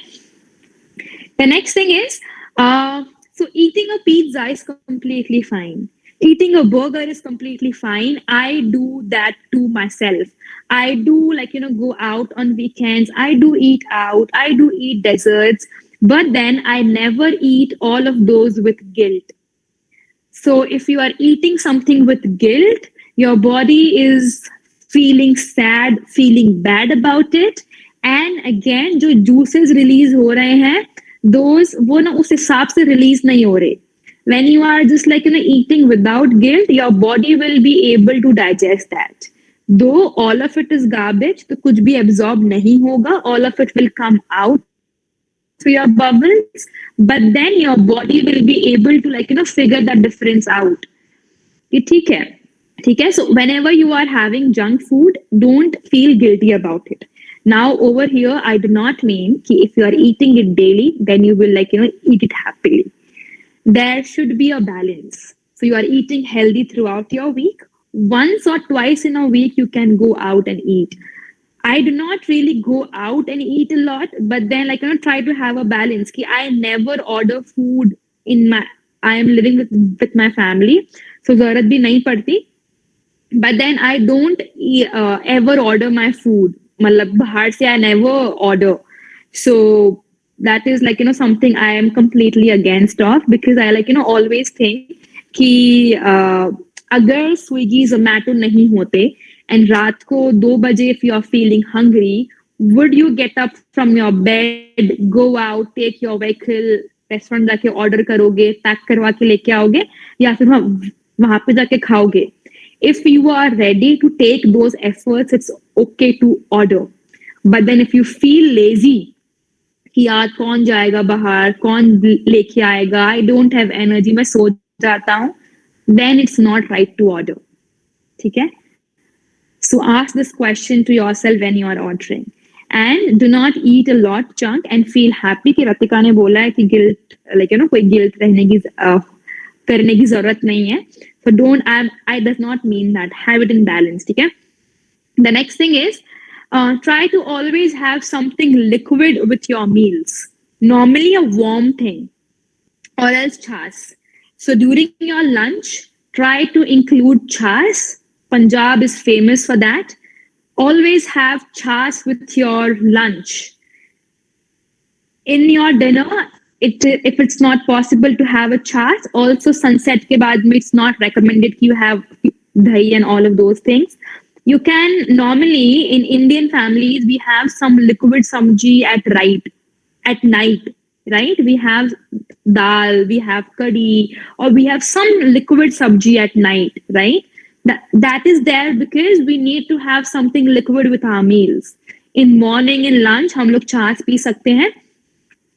The next thing is so eating a pizza is completely fine. Eating a burger is completely fine. I do that to myself. I do go out on weekends. I do eat out. I do eat desserts. But then I never eat all of those with guilt. So if you are eating something with guilt, your body is feeling sad, feeling bad about it. And again, जो juices release हो रहे हैं, those वो ना उस हिसाब से release नहीं हो रहे. When you are just eating without guilt, your body will be able to digest that. Though all of it is garbage, तो कुछ भी absorb नहीं होगा. All of it will come out through your bubbles, but then your body will be able to figure that difference out. ये ठीक है. Okay, so whenever you are having junk food, don't feel guilty about it. Now over here, I do not mean that if you are eating it daily, then you will eat it happily. There should be a balance. So you are eating healthy throughout your week. Once or twice in a week, you can go out and eat. I do not really go out and eat a lot, but then try to have a balance. I never order food I am living with my family, so zarat bhi nahi padti. But then I don't ever order my food. Matlab bahar se I never order. So that is something I am completely against of, because I always think कि अगर Swiggy Zomato नहीं होते and रात को 2 बजे if you are feeling hungry, would you get up from your bed, go out, take your vehicle, restaurant जाके order करोगे, pack करवा के लेके आओगे, या फिर वहां पे जाके खाओगे? If you are ready to take those efforts, it's okay to order. But then if you feel lazy, कि यार कौन जाएगा बाहर, कौन लेके आएगा, I don't have energy, मैं सो जाता हूँ, then it's not right to order. ठीक है? So ask this question to yourself when you are ordering. And do not eat a lot junk and feel happy कि रतिका ने बोला है कि guilt, कोई guilt करने की जरूरत नहीं है. So I does not mean that. Have it in balance. ठीक है? The next thing is, try to always have something liquid with your meals. Normally a warm thing, or else chas. So during your lunch, try to include chas. Punjab is famous for that. Always have chas with your lunch. In your dinner, if it's not possible to have a chas, also sunset ke baad mein it's not recommended you have dahi and all of those things. You can normally, in Indian families, we have some liquid sabji at night, right? We have dal, we have curry, or we have some liquid sabji at night, right? That is there because we need to have something liquid with our meals. In morning, in lunch, हम लोग छाछ P सकते हैं,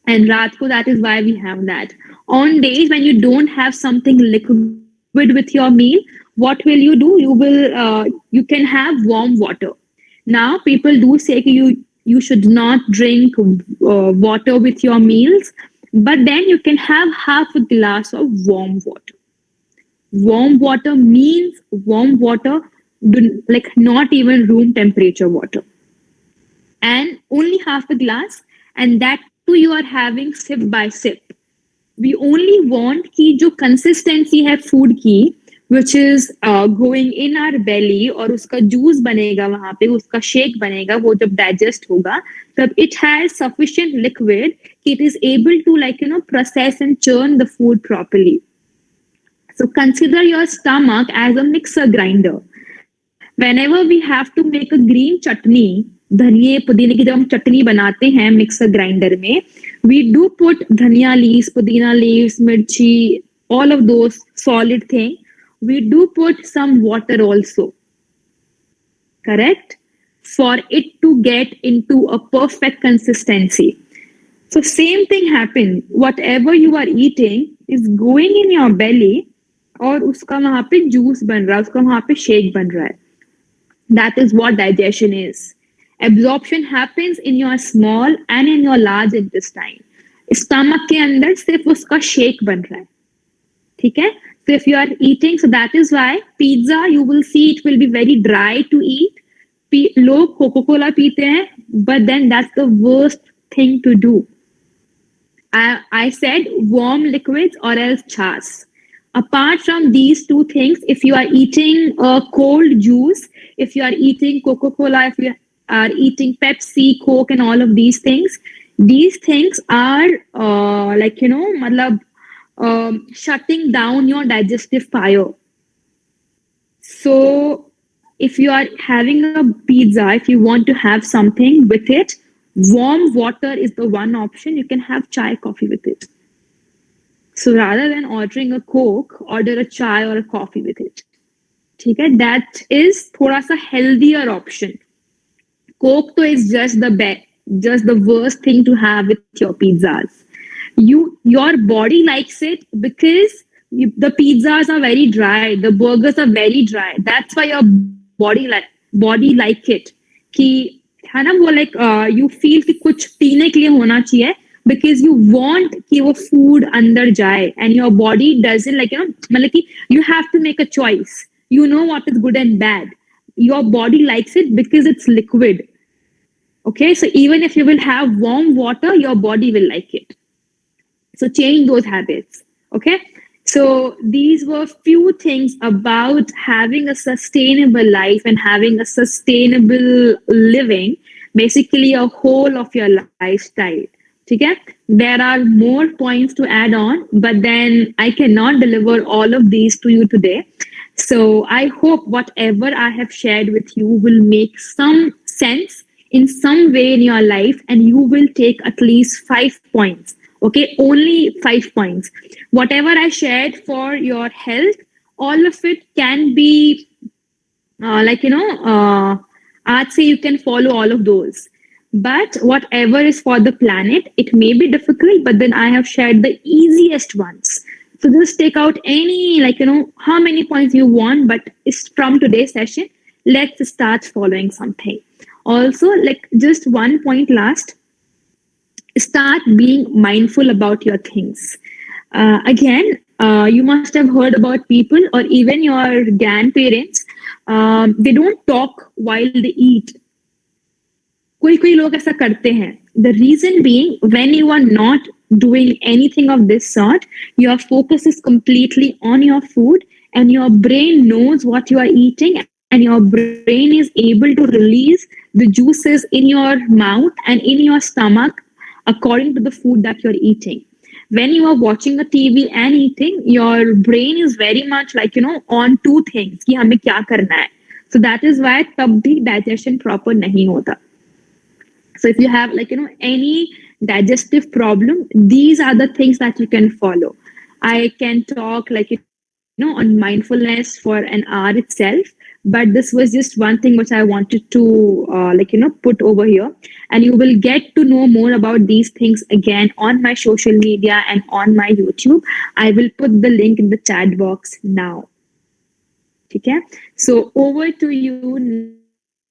and रात को, that is why we have that. On days when you don't have something liquid with your meal, what will you do? You can have warm water. Now people do say you should not drink water with your meals, but then you can have half a glass of warm water. Warm water means warm water, like not even room temperature water, and only half a glass, and that too you are having sip by sip. We only want कि जो consistency है food की, which is going in our belly, और उसका juice बनेगा वहां पे, उसका shake बनेगा, वो जब digest होगा तब it has sufficient liquid कि it is able to, like, process and churn the food properly. So consider your stomach as a mixer grinder. Whenever we have to make a green chutney, धनिए पुदीने की जब हम चटनी बनाते हैं mixer grinder में, we do put धनिया leaves, पुदीना leaves, mirchi, all of those solid thing. We do put some water also, correct? For it to get into a perfect consistency. So same thing happens. Whatever you are eating is going in your belly, और उसका वहां पे juice बन रहा है, उसका वहां पे शेक बन रहा है. That is what digestion is. Absorption happens in your small and in your large intestine. Stomach के अंदर सिर्फ उसका शेक बन रहा है, ठीक है? So if you are eating, so that is why pizza, you will see it will be very dry to eat. लोग कोका-कोला पीते हैं, but then that's the worst thing to do. I said warm liquids or else chas. Apart from these two things, if you are eating a cold juice, if you are eating Coca-Cola, if you are eating Pepsi, Coke, and all of these things are like, shutting down your digestive fire. So if you are having a pizza, if you want to have something with it, warm water is the one option. You can have chai coffee with it. So rather than ordering a Coke, order a chai or a coffee with it. Okay, that is thoda sa healthier option. Coke to is just the worst thing to have with your pizzas. Your body likes it because the pizzas are very dry, the burgers are very dry. That's why your body like it. कि है ना वो like you feel कि कुछ पीने के लिए होना चाहिए, because you want कि वो food अंदर जाए, and your body doesn't, like, मतलब कि you have to make a choice. You know what is good and bad. Your body likes it because it's liquid. Okay, so even if you will have warm water, your body will like it. So change those habits. Okay, so these were few things about having a sustainable life and having a sustainable living, basically a whole of your lifestyle. Okay, there are more points to add on, but then I cannot deliver all of these to you today. So I hope whatever I have shared with you will make some sense in some way in your life, and you will take at least 5 points. Okay, only 5 points. Whatever I shared for your health, all of it can be I'd say you can follow all of those. But whatever is for the planet, it may be difficult, but then I have shared the easiest ones. So just take out any, how many points you want, but it's from today's session. Let's start following something. Also, like, just one point last, start being mindful about your things. Again, you must have heard about people or even your grandparents, they don't talk while they eat. कोई लोग ऐसा करते हैं. The reason being, when you are not doing anything of this sort, your focus is completely on your food, and your brain knows what you are eating, and your brain is able to release the juices in your mouth and in your stomach according to the food that you're eating. When you are watching a TV and eating, your brain is very much like, on two things कि हमें क्या करना है. So that is why तब भी digestion proper नहीं होता. So if you have, any digestive problem, these are the things that you can follow. I can talk, on mindfulness for an hour itself, but this was just one thing which I wanted to, put over here. And you will get to know more about these things again on my social media and on my YouTube. I will put the link in the chat box now. Okay? So over to you,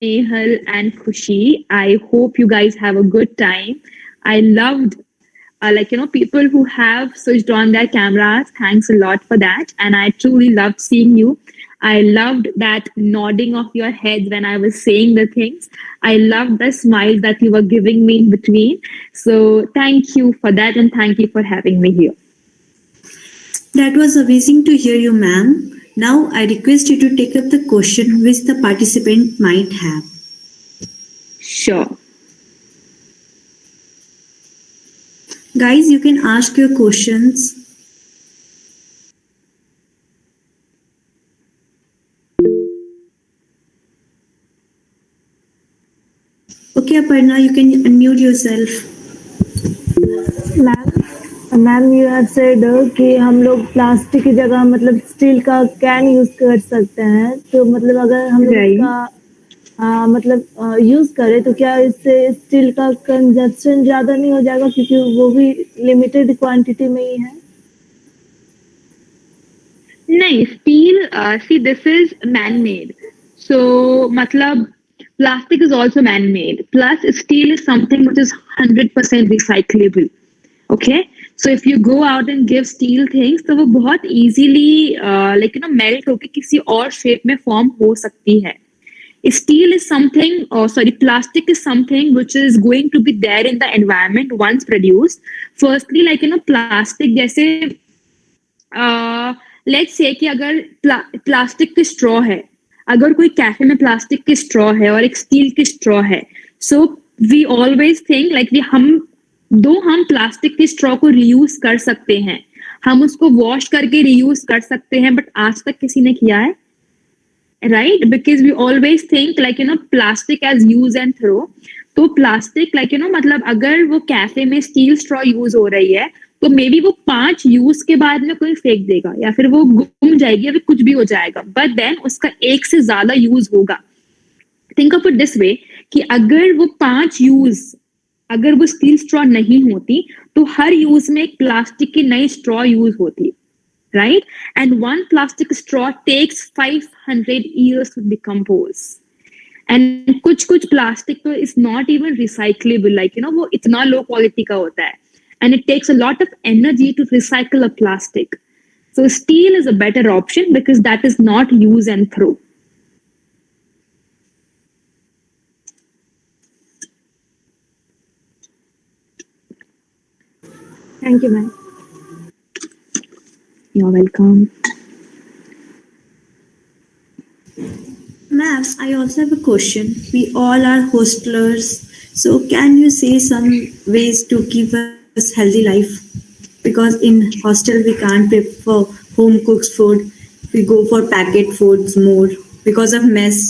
Nehal and Khushi. I hope you guys have a good time. I loved people who have switched on their cameras, thanks a lot for that. And I truly loved seeing you. I loved that nodding of your head when I was saying the things. I loved the smile that you were giving me in between. So thank you for that, and thank you for having me here. That was amazing to hear you, ma'am. Now I request you to take up the question which the participant might have. Sure. Guys, you can ask your questions. Okay, Aparna, you can unmute yourself. Ma'am you have said कि हम लोग plastic की जगह मतलब steel का can use कर सकते हैं, तो मतलब अगर हम लोग इसका मतलब यूज करें तो क्या इससे स्टील का कंजप्शन ज्यादा नहीं हो जाएगा, क्योंकि वो भी लिमिटेड क्वांटिटी में ही है? नहीं, still see this is man made, so मतलब plastic is also man made, plus steel is something which is 100% recyclable. Okay, so if you go out and give steel things, तो वो बहुत easily melt होके किसी और shape में form हो सकती है. Steel is something, plastic is something which is going to be there in the environment once produced. Firstly, plastic जैसे let's say कि अगर plastic की straw है, अगर कोई कैफे में प्लास्टिक की स्ट्रॉ है और एक स्टील की स्ट्रॉ है, सो वी ऑलवेज थिंक हम प्लास्टिक की स्ट्रॉ को रीयूज कर सकते हैं, हम उसको वॉश करके रीयूज कर सकते हैं, बट आज तक किसी ने किया है? Right, because we always think plastic as use and throw. तो प्लास्टिक मतलब अगर वो कैफे में स्टील स्ट्रॉ यूज हो रही है, तो मे बी वो 5 यूज के बाद में कोई फेंक देगा, या फिर वो गुम जाएगी, या फिर कुछ भी हो जाएगा, बट देन उसका एक से ज्यादा यूज होगा. Think of it this way कि अगर वो 5 यूज, अगर वो स्टील स्ट्रॉ नहीं होती, तो हर यूज में एक प्लास्टिक की नई स्ट्रॉ यूज होती, right? And 1 plastic straw takes 500 years to decompose. And कुछ प्लास्टिक तो इज नॉट इवन रिसाइक्लेबल, वो इतना लो क्वालिटी का होता है. And it takes a lot of energy to recycle a plastic. So steel is a better option because that is not use and throw. Thank you, ma'am. You're welcome. Ma'am, I also have a question. We all are hostelers. So can you say some ways to keep us healthy life? Because in hostel we can't prefer home cooked food, we go for packet foods more because of mess.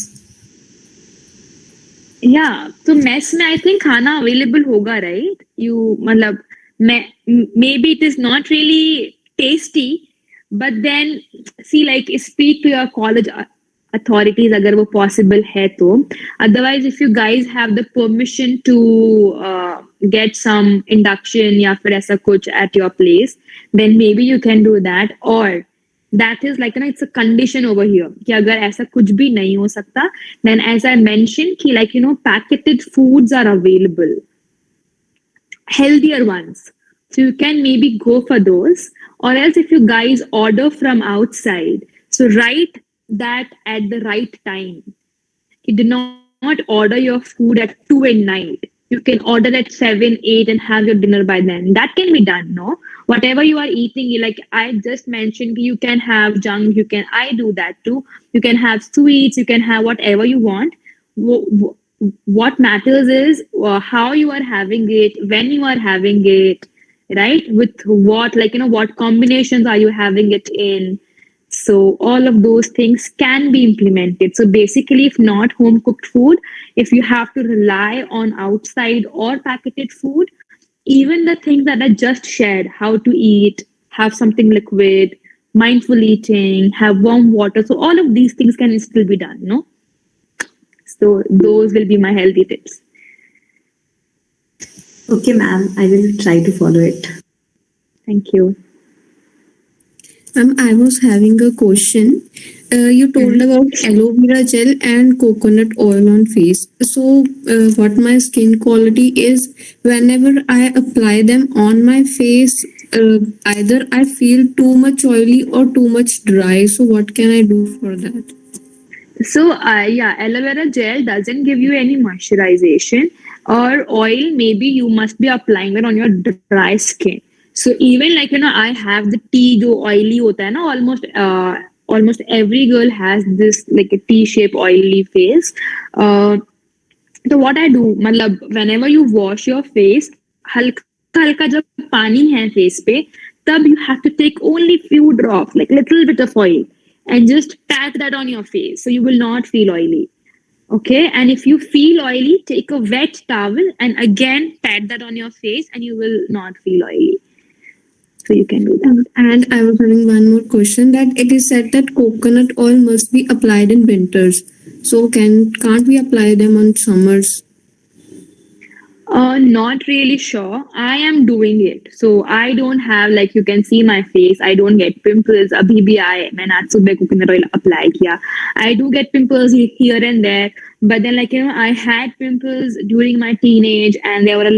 Yeah, so mess में I think खाना available होगा, right? You मतलब maybe it is not really tasty, but then see speak to your college authorities अगर वो possible है तो. Otherwise, if you guys have the permission to get some induction या फिर ऐसा कुछ at your place, then maybe you can do that. Or that is it's a condition over here कि अगर ऐसा कुछ भी नहीं हो सकता, then as I mentioned कि packeted foods are available, healthier ones, so you can maybe go for those. Or else if you guys order from outside, so write that at the right time. You do not order your food at 2 at night. You can order at 7, 8 and have your dinner by then. That can be done, no? Whatever you are eating, like I just mentioned, you can have junk, I do that too. You can have sweets, you can have whatever you want. What matters is how you are having it, when you are having it, right? With what, what combinations are you having it in? So all of those things can be implemented. So basically, if not home cooked food, if you have to rely on outside or packeted food, even the things that I just shared, how to eat, have something liquid, mindful eating, have warm water. So all of these things can still be done, no? So those will be my healthy tips. Okay, ma'am, I will try to follow it. Thank you. I was having a question. You told about aloe vera gel and coconut oil on face. So, what my skin quality is, whenever I apply them on my face, either I feel too much oily or too much dry. So, what can I do for that? So, yeah, aloe vera gel doesn't give you any moisturization or oil. Maybe you must be applying it on your dry skin. So, even like I have the tea, जो oily होता है ना, almost every girl has this like a T-shape oily face. So what I do, मतलब whenever you wash your face, हल्का हल्का जब पानी है face पे, तब you have to take only few drops, like little bit of oil, and just pat that on your face, so you will not feel oily. Okay, and if you feel oily, take a wet towel and again pat that on your face, and you will not feel oily. So you can do that. And I was having one more question that it is said that coconut oil must be applied in winters. So can't we apply them on summers? Not really sure. I am doing it. So I don't have like you can see my face. I don't get pimples. अभी भी मैंने आज सुबह coconut oil apply किया. I do get pimples here and there, but then like I had pimples during my teenage, and there were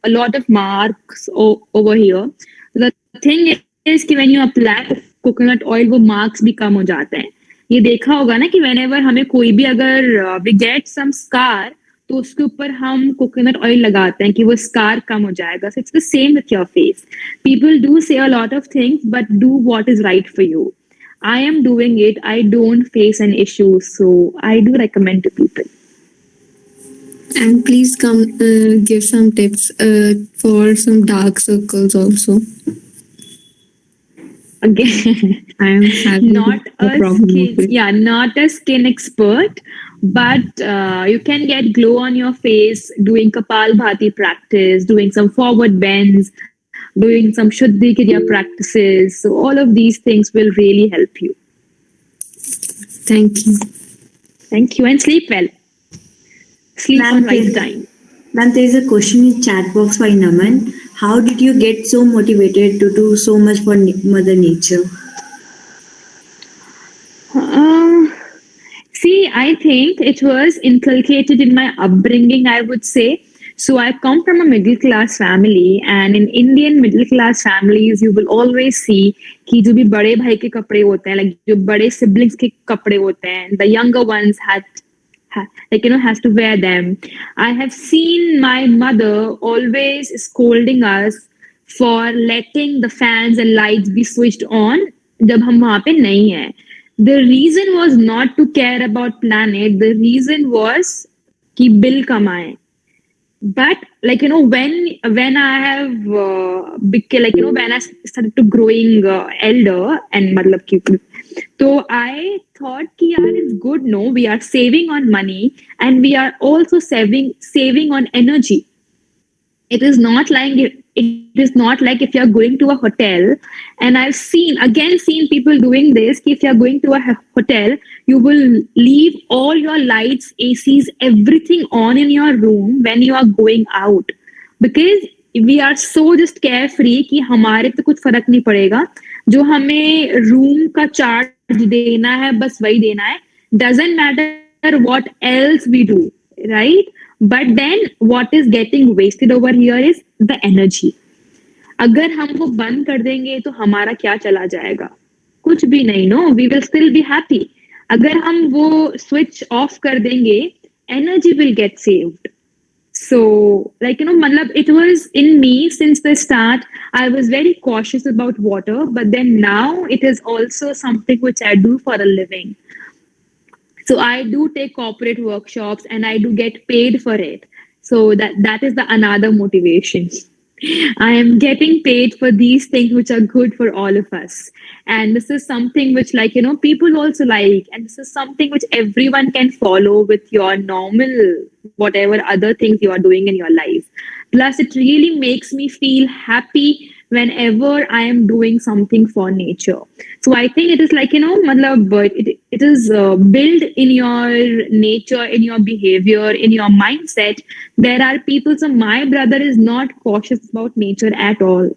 a lot of marks over here. The thing is कि when you apply coconut oil, वो marks भी कम हो जाते हैं. ये देखा होगा ना कि whenever हमें कोई भी अगर we get some scar, तो उसके ऊपर हम कोकोनट ऑयल लगाते हैं कि वो स्कार कम हो जाएगा. So it's the same with your face. People do say a lot of things but do what is right for you. I am doing it. I don't face an issue, so I do recommend to people. And please come give some tips for some dark circles also. Again, I am having not a problem with it. not a skin expert, but you can get glow on your face doing Kapalbhati practice, doing some forward bends, doing some Shuddhi Kriya practices. So all of these things will really help you. Thank you. Thank you, and sleep well. Sleep on right time. Ma'am, there is a question in chat box by Naman. How did you get so motivated to do so much for Mother Nature? See, I think it was inculcated in my upbringing, I would say. So I come from a middle class family, and in Indian middle class families, you will always see कि जो भी बड़े भाई के कपड़े होते हैं, like जो बड़े siblings के कपड़े होते हैं, the younger ones has to wear them. I have seen my mother always scolding us for letting the fans and lights be switched on जब हम वहाँ पे नहीं हैं. The reason was not to care about planet. The reason was कि bill कमाएं. But like when I have when I started to growing elder and मतलब कि तो I thought कि यार it's good, no, we are saving on money and we are also saving on energy. It is not like if you are going to a hotel, and I've seen people doing this. If you are going to a hotel, you will leave all your lights, ACs, everything on in your room when you are going out, because we are so just carefree कि हमारे पे कुछ फर्क नहीं पड़ेगा. जो हमें room का चार्ज देना है बस वही देना है. Doesn't matter what else we do, right? But then what is getting wasted over here is the energy. अगर हम वो बंद कर देंगे तो हमारा क्या चला जाएगा? कुछ भी नहीं. No, we will still be happy. अगर हम वो switch off कर देंगे, energy will get saved. So मतलब it was in me since the start. I was very cautious about water, but then now it is also something which I do for a living. So I do take corporate workshops and I do get paid for it. So that is the another motivation. I am getting paid for these things which are good for all of us. And this is something which people also like. And this is something which everyone can follow with your normal, whatever other things you are doing in your life. Plus, it really makes me feel happy whenever I am doing something for nature. So I think it is it is built in your nature, in your behavior, in your mindset. There are people, so my brother is not cautious about nature at all.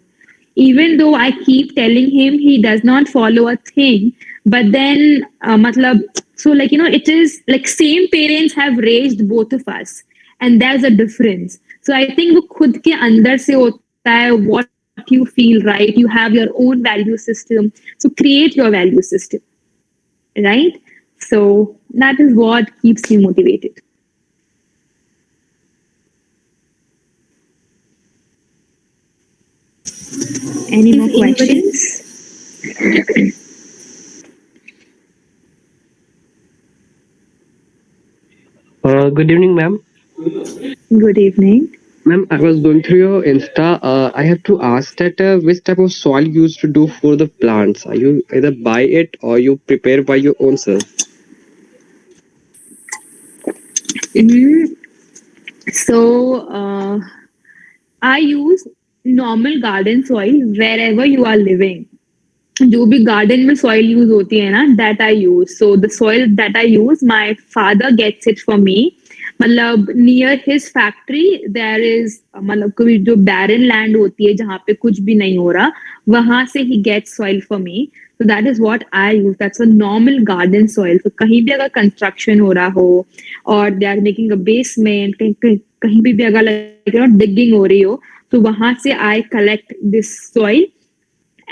Even though I keep telling him, he does not follow a thing. but then matlab, so like it is like same parents have raised both of us, and there's a difference. So I think वो खुद के अंदर से होता है, what you feel, right? You have your own value system, so create your value system, right? So that is what keeps me motivated. Any If more anybody questions? Good evening, ma'am. Good evening. Ma'am, I was going through your Insta. I have to ask that which type of soil you used to do for the plants? Are you either buy it or you prepare by your own self? Mhm. So I use normal garden soil wherever you are living. जो भी garden में soil use होती है ना, that I use. So the soil that I use, my father gets it for me. मतलब near his factory there is, मतलब कोई जो बैरन लैंड होती है जहाँ पे कुछ भी नहीं हो रहा, वहां से ही gets soil for me. So that is what I use. That's a normal garden soil. So कहीं भी अगर कंस्ट्रक्शन हो रहा हो और they are making a basement, कहीं भी अगर like digging हो रही हो, तो वहां से I collect this soil.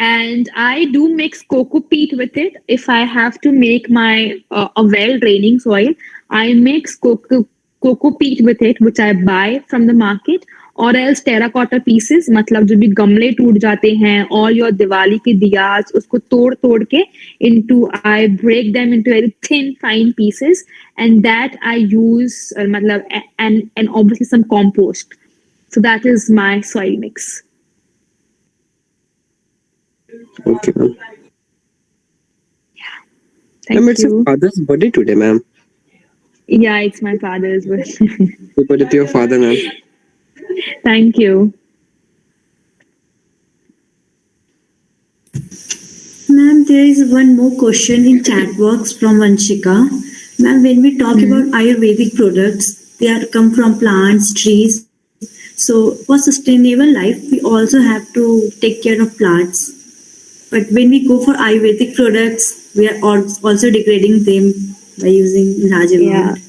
And I do mix coco peat with it. If I have to make my a well draining soil, I mix coco peat with it, which I buy from the market, or else terracotta pieces. मतलब जो भी गमले टूट जाते हैं, all your Diwali के दियास, उसको तोड़ के into, I break them into very thin fine pieces, and that I use मतलब and obviously some compost. So that is my soil mix. Okay, ma'am. Thank Ma'am, it's you. your father's birthday today, ma'am. Yeah, it's my father's birthday. Happy birthday to your father, ma'am. Thank you. Ma'am, there is one more question in chat box from Vanshika. Ma'am, when we talk about Ayurvedic products, they are come from plants, trees. So for sustainable life, we also have to take care of plants. But when we go for Ayurvedic products, we are also degrading them by using large amount.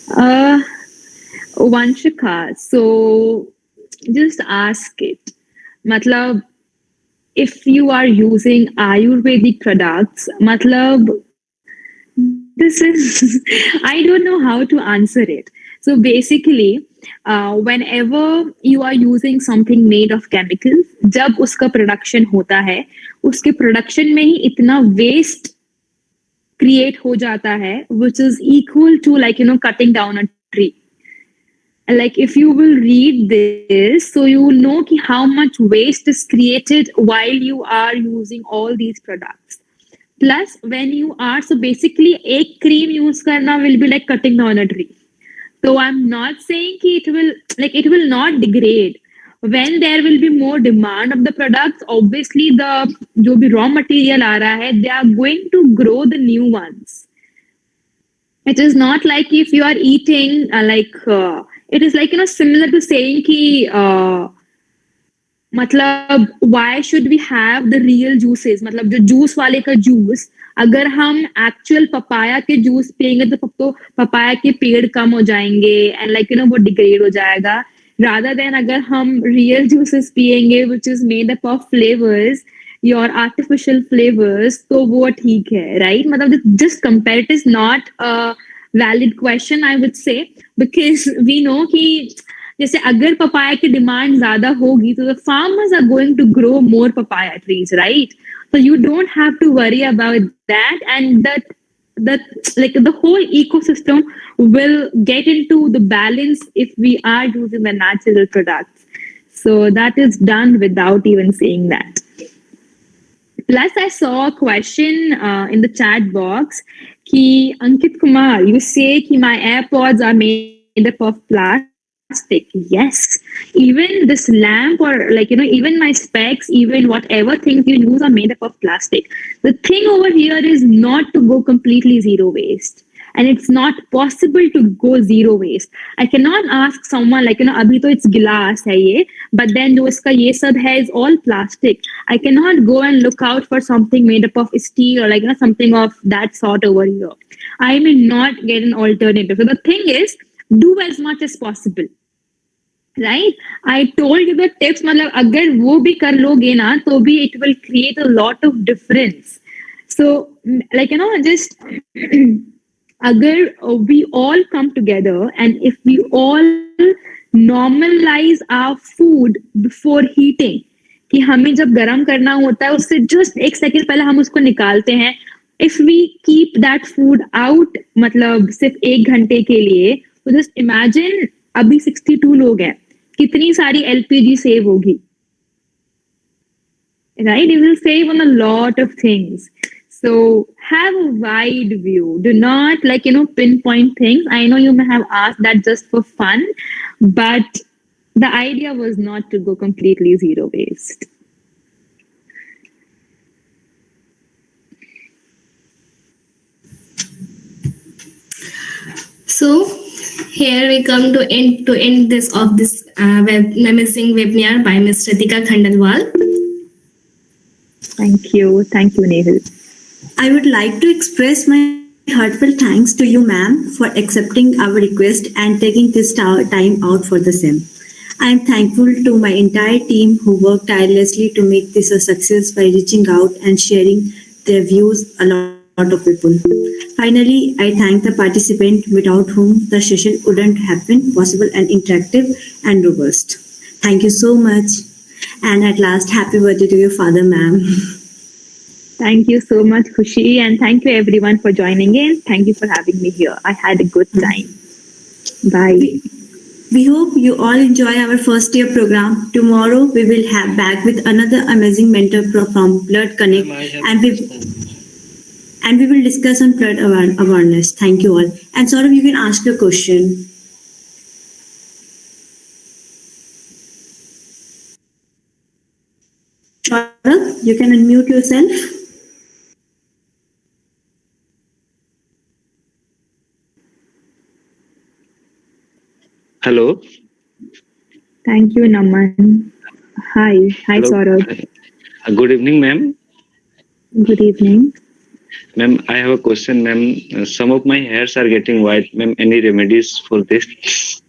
Yeah. Vanshika, so just ask it. Matlab, if you are using Ayurvedic products, matlab, this is, I don't know how to answer it. So basically, whenever you are using something made of chemicals, जब उसका production होता है, उसके production में ही इतना waste create हो जाता है, which is equal to like cutting down a tree. Like if you will read this, so you will know ki how much waste is created while you are using all these products. Plus, when you are, so basically, एक cream use करना will be like cutting down a tree. So I'm not saying कि it will not degrade. When there will be more demand of the products, obviously the जो भी raw material आ रहा है, they are going to grow the new ones. It is not like if you are eating it is like similar to saying कि मतलब why should we have the real juices, मतलब जो juice वाले का juice, अगर हम actual papaya के juice पियेंगे तो पपाया के पेड़ कम हो जाएंगे एंड वो डिग्रेड हो जाएगा, rather than अगर हम रियल जूसेस पियेंगे which is made up of flavors, your artificial flavors, तो वो ठीक है, right? मतलब just compare, it is not a valid question I would say, because we know कि जैसे अगर पपाया की डिमांड ज्यादा होगी तो the farmers are going to grow more papaya trees, right? So you don't have to worry about that, and that like the whole ecosystem will get into the balance if we are using the natural products. So that is done without even saying that. Plus, I saw a question in the chat box. Ki Ankit Kumar, you say ki my AirPods are made up of plastic. Yes, even this lamp or even my specs, even whatever things you use are made up of plastic. The thing over here is not to go completely zero waste. and it's not possible to go zero waste. I cannot ask someone like, abhi to it's glass hai ye, but then jo iska ye sab hai is all plastic. I cannot go and look out for something made up of steel or something of that sort over here. I may not get an alternative. So the thing is, do as much as possible. Right? I told you the tips, मतलब अगर वो भी कर लोगे ना तो भी it will create a lot of difference. So just अगर we all come together and if we all normalize our food before heating, कि हमें जब गरम करना होता है उससे just एक सेकंड पहले हम उसको निकालते हैं. If we keep that food out, मतलब सिर्फ 1 घंटे के लिए, तो just imagine अभी 62 लोग हैं, कितनी सारी LPG सेव होगी, right? You will save on a lot of things. So have a wide view. Do not pinpoint things. I know you may have asked that just for fun, but the idea was not to go completely zero waste. So here we come to end this amazing webinar by Ms. Ratika Khandelwal. Thank you, Nehal. I would like to express my heartfelt thanks to you, ma'am, for accepting our request and taking this time out for the same. I am thankful to my entire team who worked tirelessly to make this a success by reaching out and sharing their views a lot of people. Finally, I thank the participant without whom the session wouldn't have been possible and interactive and robust. Thank you so much. And at last, happy birthday to your father, ma'am. Thank you so much, Khushi, and thank you everyone for joining in. Thank you for having me here. I had a good time. Bye. We hope you all enjoy our first year program. Tomorrow we will have back with another amazing mentor from Blood Connect, and we will discuss on blood awareness. Thank you all. And Saurabh, you can ask your question. Saurabh, you can unmute yourself. Hello. Thank you, Naman. Hi. Hi, Hello. Saurabh. Good evening, ma'am. Good evening. Ma'am, I have a question, ma'am. Some of my hairs are getting white. Ma'am, any remedies for this?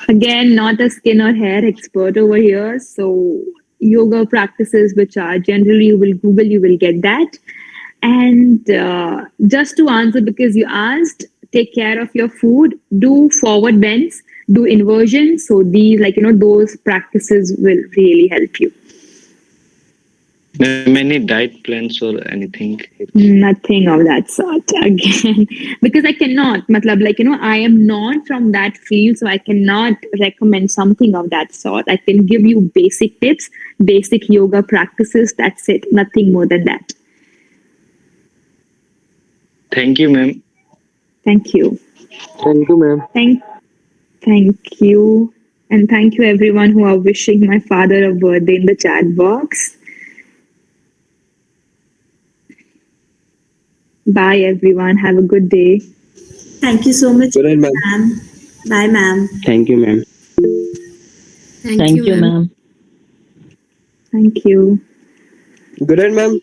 Again, not a skin or hair expert over here. So yoga practices, which are generally you will Google, you will get that. And just to answer, because you asked, take care of your food, do forward bends, do inversions. So these, those practices will really help you. Ma'am, any diet plans or anything? Nothing of that sort again, because I cannot, I am not from that field, so I cannot recommend something of that sort. I can give you basic tips, basic yoga practices. That's it. Nothing more than that. Thank you, ma'am. Thank you. Thank you, ma'am. Thank you. And thank you everyone who are wishing my father a birthday in the chat box. Bye everyone. Have a good day. Thank you so much, Good night, ma'am. ma'am. Bye, ma'am. Thank you, ma'am. Thank you, ma'am. Thank you. Good night, ma'am.